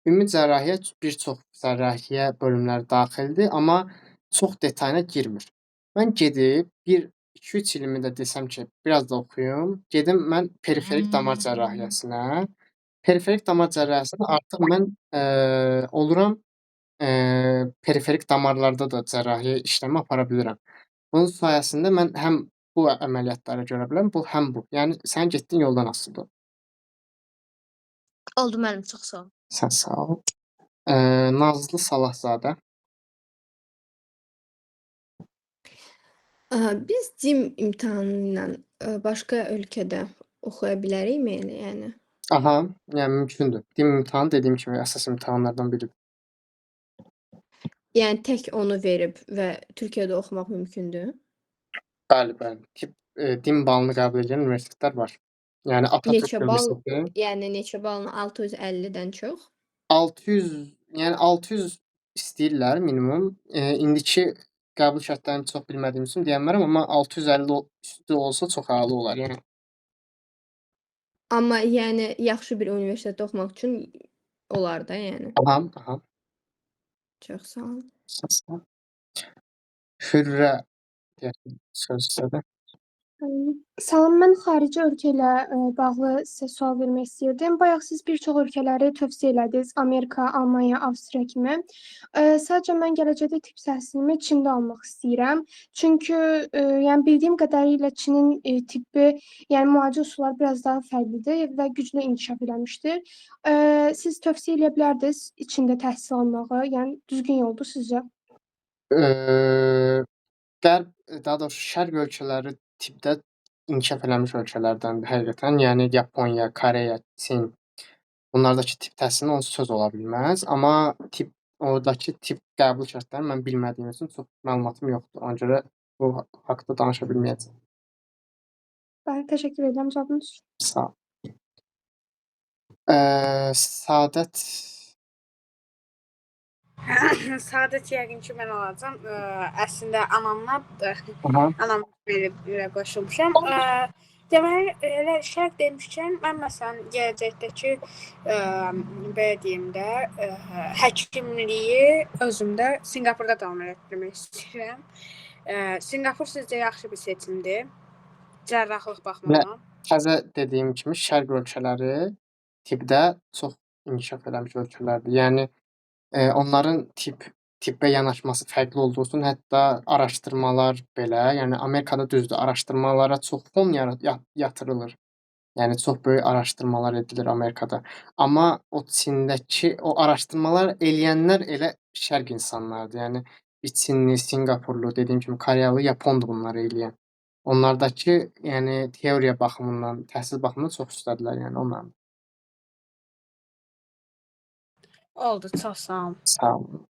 Ümumi cərrahiyyə bir çox cərrahiyyə bölümləri daxildir, amma çox detayına girmir. Mən gedib 1-2-3 ilimi də desəm ki, biraz da oxuyum, gedim mən periferik damar cərrahiyyəsinə. Periferik damar cərrahiyyəsində artıq mən oluram periferik damarlarda da cərrahiyyə işləmi apara bilirəm. Bunun sayəsində mən həm bu əməliyyatları görə bilərəm, həm bu. Yəni sənin getdiyin yoldan asılıdır. Oldu müəllim, çox sağ ol. Sən sağ ol. Nazlı Salahzadə. Biz CİM imtahanı ilə başqa ölkədə oxuya bilərikmi yəni? Aha, yəni mümkündür. CİM imtahanı dediyim kimi əsas imtahanlardan biridir. Yəni tək onu verib və Türkiyədə oxumaq mümkündür? Bəli. DİM balını qəbul edən universitetlər var. Yəni Atatürk Neçə bal? Universiteti. Yəni neçə balın 650-dən çox? 600 istəyirlər minimum. İndiki qəbul şərtlərini çox bilmədiyim üçün deyə bilmərəm, amma 650 üstü olsa çox əla olar. Yəni Amma yəni yaxşı bir universitetdə oxumaq üçün olar da yəni. Aha. Çox sağ ol. Sağ ol. Hürrə söz istədi. Salam, mən xarici ölkə ilə bağlı sizə sual vermək istəyirdim. Bayaq siz bir çox ölkələri tövsiyə elədiniz, Amerika, Almaniya, Avstriya kimi. Sadəcə mən gələcəkdə tibb təhsilimi Çində almaq istəyirəm. Çünki yəni bildiyim qədərilə Çinin tibbi, yəni müalicə üsulları biraz daha fərqlidir və güclü inkişaf eləmişdir. Siz tövsiyə eləyə bilərdiniz Çində təhsil almağı, yəni düzgün yoldur sizcə? Daha doğrusu şərq ölkələri tibbdə inkişaf eləmiş ölkələrdəndir həqiqətən. Yəni Yaponiya, Koreya, Çin. Bunlardakı tibb təhsilinin onsuz söz ola bilməz, amma oradakı tibb qəbul şərtlərini mən bilmədiyim üçün çox məlumatım yoxdur. Ona görə bu haqqda danışa bilməyəcəm. Bəli, təşəkkür edirəm cavabınız üçün. Sağ ol. Səadət. Səadət yəqin ki, mən alacam. Əslində anamla belə qoşulmuşam. Deməli, elə şərq demişkən, mən məsələn gələcəkdəki belə deyim də, həkimliyi özümdə Singapurda davam etdirmək istəyirəm. Singapur sizcə yaxşı bir seçimdir? Cərrahlıq baxımından. Təzə dediyim kimi şərq ölkələri tibbdə çox inkişaf eləmiş ölkələrdir. Yəni onların tibb tibbə yanaşması fərqli olduğu üçün hətta araşdırmalar belə, yəni Amerikada düzdür, araşdırmalara çox fon yatırılır. Yəni çox böyük araşdırmalar edilir Amerikada. Amma o Çindəki o araşdırmalar eləyənlər elə şərq insanlardır. Yəni bir Çinli, Sinqapurlu, dediyim kimi Koreyalı, Yapondur bunları eləyən. Onlardakı yəni teoriya baxımından, təhsil baxımından çox üstədilər yəni onlardan. Oldu, çox sağ olun. Sağ olun.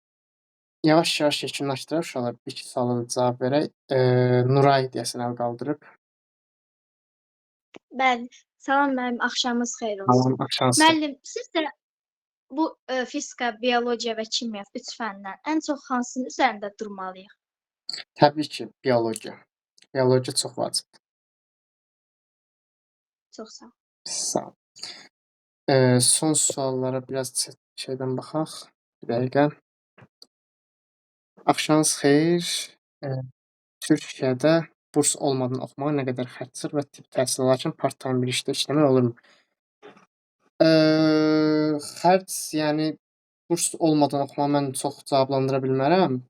Yavaş-yavaş yekunlaşdıraq uşaqlar. Bir-iki suala da cavab verək. Nuray deyəsən əl qaldırıb. Bəli. Salam müəllim, axşamınız xeyir olsun. Salam, axşamınız xeyir. Müəllim, sizcə bu fizika, biologiya və kimya 3 fəndən ən çox hansının üzərində durmalıyıq? Təbii ki, biologiya. Biologiya çox vacibdir. Çox sağ ol. Sağ ol. Son suallara biraz şeydən baxaq. Bir dəqiqə. Axşamınız xeyir. Türkiyədə burs olmadan oxumaq nə qədər xərcdir və tibb təhsili alarkən part-time bir işdə işləmək olurmu? Xərc, yəni burs olmadan oxumağı mən çox cavablandıra bilmərəm.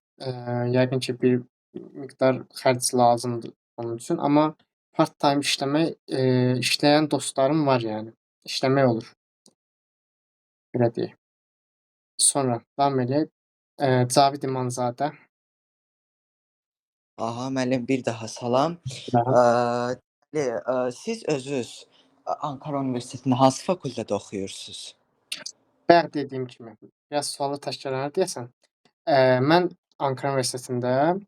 Yəqin ki, bir miqdar xərc lazımdır onun üçün, amma part-time işləmək, işləyən dostlarım var yəni. İşləmək olur. Belə deyək. Sonra davam edək. Cavid İmanzadə. Aha, müəllim, bir daha salam. Siz özünüz Ankara Universitetində hansı fakültədə oxuyursunuz? Bayaq dediyim kimi, biraz sualı təkrarlanır deyəsən. Mən Ankara Universitetində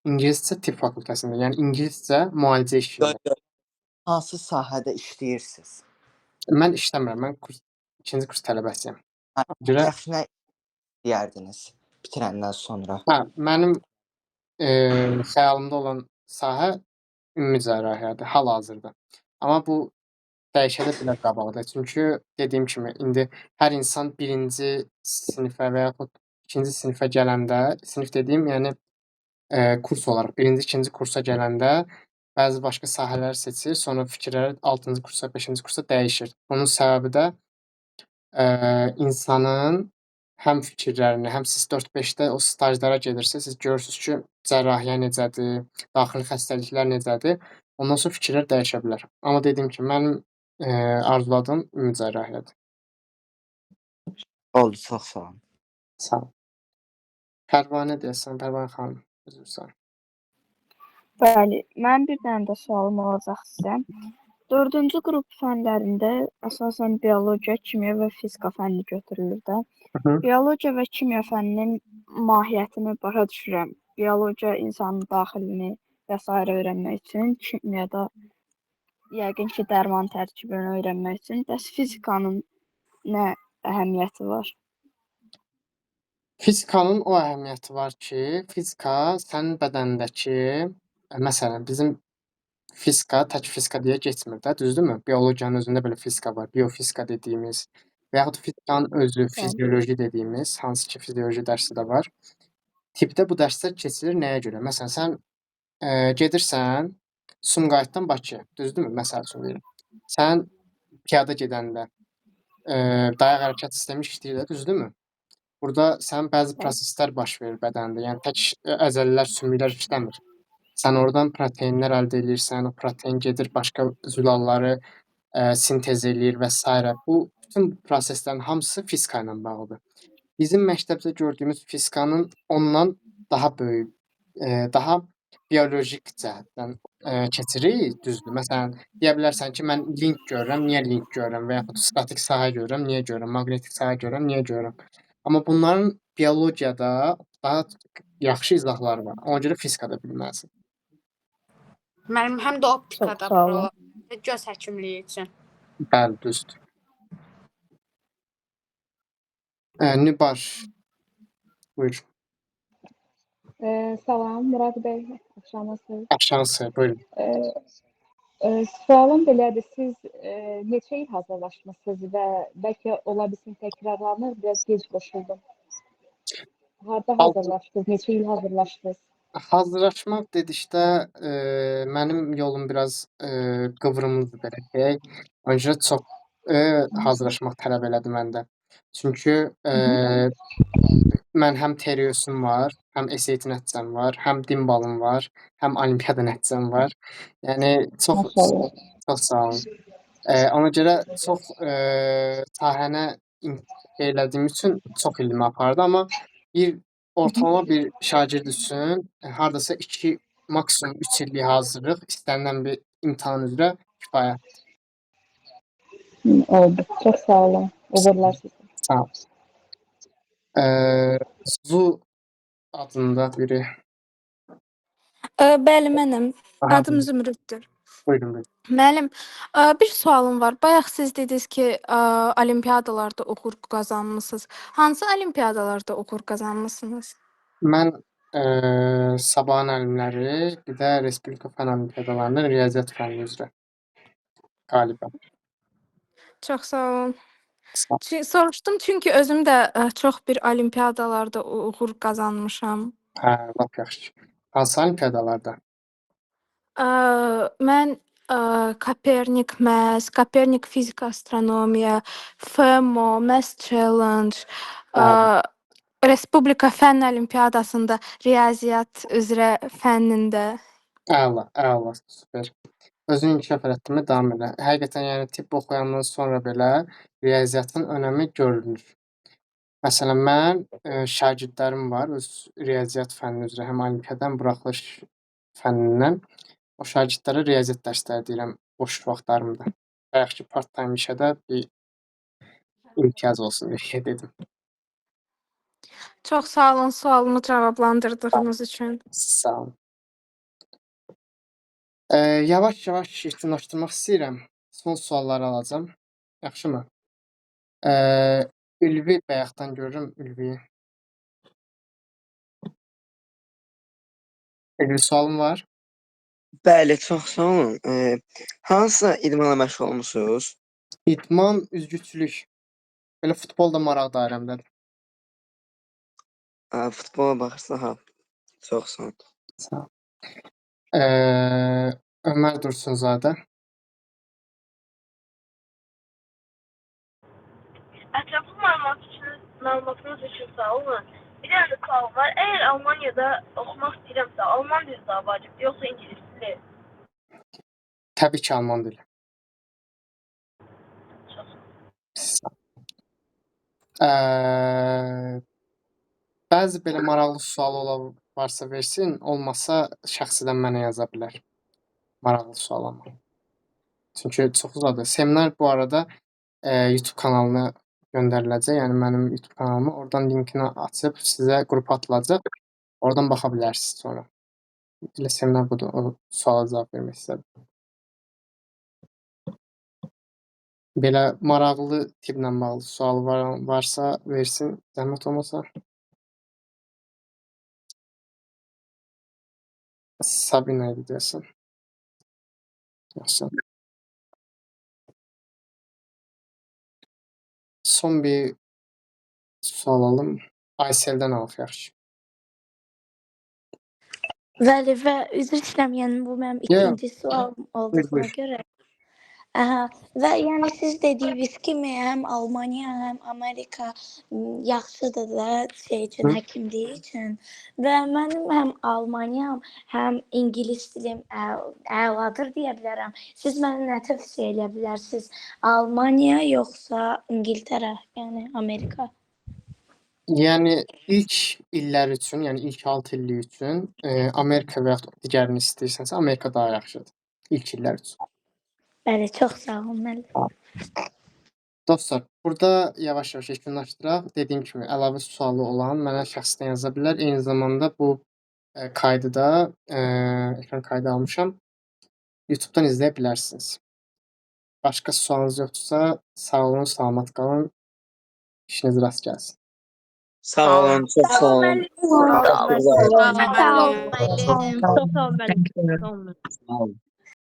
İngiliscə tibb fakültəsində, yəni İngiliscə müalicə işləyirəm. Hansı sahədə işləyirsiniz? Mən işləmirəm, mən ikinci kurs tələbəsiyəm. Yaxşı, nə deyərdiniz bitirəndən sonra? Mənim xəyalımda olan sahə ümumi cərrahiyyədir hal-hazırda. Amma bu dəyişə də bilər qabaqda. Çünki dediyim kimi, indi hər insan birinci sinifə və yaxud ikinci sinifə gələndə, sinif dediyim, yəni kurs olaraq birinci, ikinci kursa gələndə bəzi başqa sahələr seçir, sonra fikirləri 6-cı kursa, 5-ci kursa dəyişir. Bunun səbəbi də insanın həm fikirlərini, həm siz 4-5-də o stajlara gedirsiniz, siz görürsünüz ki, cərrahiyyə necədir, daxili xəstəliklər necədir. Ondan sonra fikirlər dəyişə bilər. Amma dediyim kimi, mənim arzuladığım ümumi cərrahiyyədir. Oldu, çox sağ olun. Sağ olun. Pərvanə deyəsən, Pərvanə xanım, üzrsən. Bəli, mənim bir dənə də sualım olacaq sizə. 4-cü qrup fənlərində əsasən biologiya, kimya və fizika fənni götürülür də. Biologiya və kimya fənninin mahiyyətini başa düşürəm. Biologiya insanın daxilini və s. öyrənmək üçün, kimyada yəqin ki, dərman tərkibini öyrənmək üçün. Bəs fizikanın nə əhəmiyyəti var? Fizikanın o əhəmiyyəti var ki, fizika sənin bədənindəki, məsələn, bizim fizika tək fizika deyə keçmir də, düzdürmü? Biologiyanın özündə belə fizika var, biofizika dediyimiz və yaxud fizikanın özü, fizioloji dediyimiz, hansı ki, fizioloji dərsi də var. Tibbdə bu dərslər keçilir nəyə görə? Məsələn, sən gedirsən Sumqayıtdan Bakıya, düzdürmü? Məsəl üçün verim. Sən piyada gedəndə dayaq hərəkət sistemi işləyir də, düzdürmü? Burada sən bəzi proseslər baş verir bədəndə. Yəni tək əzəllər, sümüklər işləmir. Sən oradan proteinlər əldə edirsən, o protein gedir başqa zülalları sintez eləyir və s. Bu bütün proseslərin hamısı fizika ilə bağlıdır. Bizim məktəbdə gördüyümüz fizikanın ondan daha böyük, daha biolojik cəhətdən keçirik, düzdür. Məsələn, deyə bilərsən ki, mən link görürəm, niyə link görürəm və yaxud statik sahə görürəm, niyə görürəm, maqnetik sahə görürəm, niyə görürəm. Amma bunların biologiyada daha yaxşı izahları var. Ona görə fizikada bilməlisən. Mənim həm də optikada var, göz həkimliyi üçün. Bəli, düzdür. Nübar, buyur. Salam, Murad bəy, axşamınız xeyir. Axşamınız xeyir, buyurun. Sualım belədir, siz neçə il hazırlaşmısınız və bəlkə ola bilsin təkrarlanır, biraz gec qoşuldum. Harda hazırlaşdınız, neçə il hazırlaşdınız? Hazırlaşmaq dedikdə mənim yolum biraz qıvrımlıdır belə deyək. Ona görə çox hazırlaşmaq tələb elədi məndə. Çünki Hı hı. mən həm TRY-sim var, həm SAT nəticəm var, həm din balım var, həm olimpiada nəticəm var. Yəni Maşallah. çox sağ olun. Ona görə çox sahənə şey elədiyim üçün çox ilmi apardı, amma ortalama bir şagird üçün hardasa 2, maksimum 3 illik hazırlıq istənilən bir imtahan üzrə kifayətdir. Oldu. Çox sağ olun. Uğurlar sizə. Sağ ol. Zu adında biri. Bəli, mənəm. Aha, Adım Zümrüddür. buyurun, buyurun. Müəllim, bir sualım var. Bayaq siz dediniz ki, olimpiyadalarda uğur qazanmısınız. Hansı olimpiyadalarda uğur qazanmısınız? Mən Sabahın Əlimləri, bir də Respublika Fən Olimpiadalarında riyaziyyat fənni üzrə qalibəm. Çox sağ olun. Sağ ol. Soruşdum çünki özüm də çox bir olimpiyadalarda uğur qazanmışam. Hə, lap yaxşı. Hansı olimpiadalarda? Mən Kopernik Mass, Kopernik Fizika Astronomiya, FEMO, Mass Challenge, Hə, Respublika Fənn Olimpiyadasında riyaziyyat üzrə fənnində. əla, super. Özünü inkişaf elətdirmə davam elə. Həqiqətən, yəni tibb oxuyandan sonra belə riyaziyyatın önəmi görünür. Məsələn, mən şagirdlərim var, öz riyaziyyat fənni üzrə, həm olimpiada, həm buraxılış fənnindən. O şagirdlərə riyaziyyat dərsləri deyirəm boş vaxtlarımda. Bayaq ki, part-time işə də bir imtiyaz olsun deyə dedim. Çox sağ olun sualımı cavablandırdığınız üçün. Sağ olun. Yavaş-yavaş yekunlaşdırmaq istəyirəm. Son sualları alacağam. Yaxşımı? Ülvi bayaqdan görürəm, Ülviyi. Ülvi sualın var? Bəli, çox sağ olun. Hansısa idmanla məşğul olmusunuz? İdman, üzgüçülük. Belə futbol da maraq dairəmdədir. Futbola baxırsa, ha. Çox sağ olun. Sağ ol. Ömər Dursunzadə. Ətraflı məlumatınız üçün sağ olun. Bir dənə sualım var. Əgər Almaniyada oxumaq istəyirəmsə, Alman dili daha vacibdir, yoxsa ingilis dili? Təbii ki, Alman dili. Bəzi belə maraqlı sual olan varsa versin, olmasa şəxsidən mənə yaza bilər. Maraqlı sual amma. Çünki çox uzadı. Seminar bu arada YouTube kanalına göndəriləcək. Yəni mənim YouTube kanalıma. Oradan linkini açıb sizə qrupa atılacaq. Oradan baxa bilərsiniz sonra. Elə seminar budur. O suala cavab vermək istədim. Belə maraqlı tibblə bağlı sual varsa versin, zəhmət olmasa. Sabina idi deyəsən. Yaxşı. Son bir sual alım. Aysel'dən alaq yaxşı. Bəli və üzr istəyirəm, yəni bu mənim ikinci sualım olduğuna görə. Və yəni siz dediyiniz kimi həm Almaniya, həm Amerika yaxşıdır da şey üçün, həkimliyi üçün. Və mənim həm Almaniyam, həm ingilis dilim əladır deyə bilərəm. Siz mənə nə tövsiyə edə bilərsiniz? Almaniya yoxsa İngiltərə, yəni Amerika? Yəni ilk illər üçün, yəni ilk 6 illik üçün Amerika və yaxud digərini istəyirsənsə Amerika daha yaxşıdır. İlk illər üçün. Bəli, çox sağ olun müəllim. Dostlar, burada yavaş-yavaş yekunlaşdıraq. Dediyim kimi əlavə sualı olan mənə şəxsdən yaza bilər. Eyni zamanda bu kaydı da ekran kaydı almışam. YouTube-dan izləyə bilərsiniz. Başqa sualınız yoxdursa sağ olun, salamat qalın. İşiniz rast gəlsin. Sağ olun, çox sağ olun. Sağ olun. Sağ olun. Sağ olun.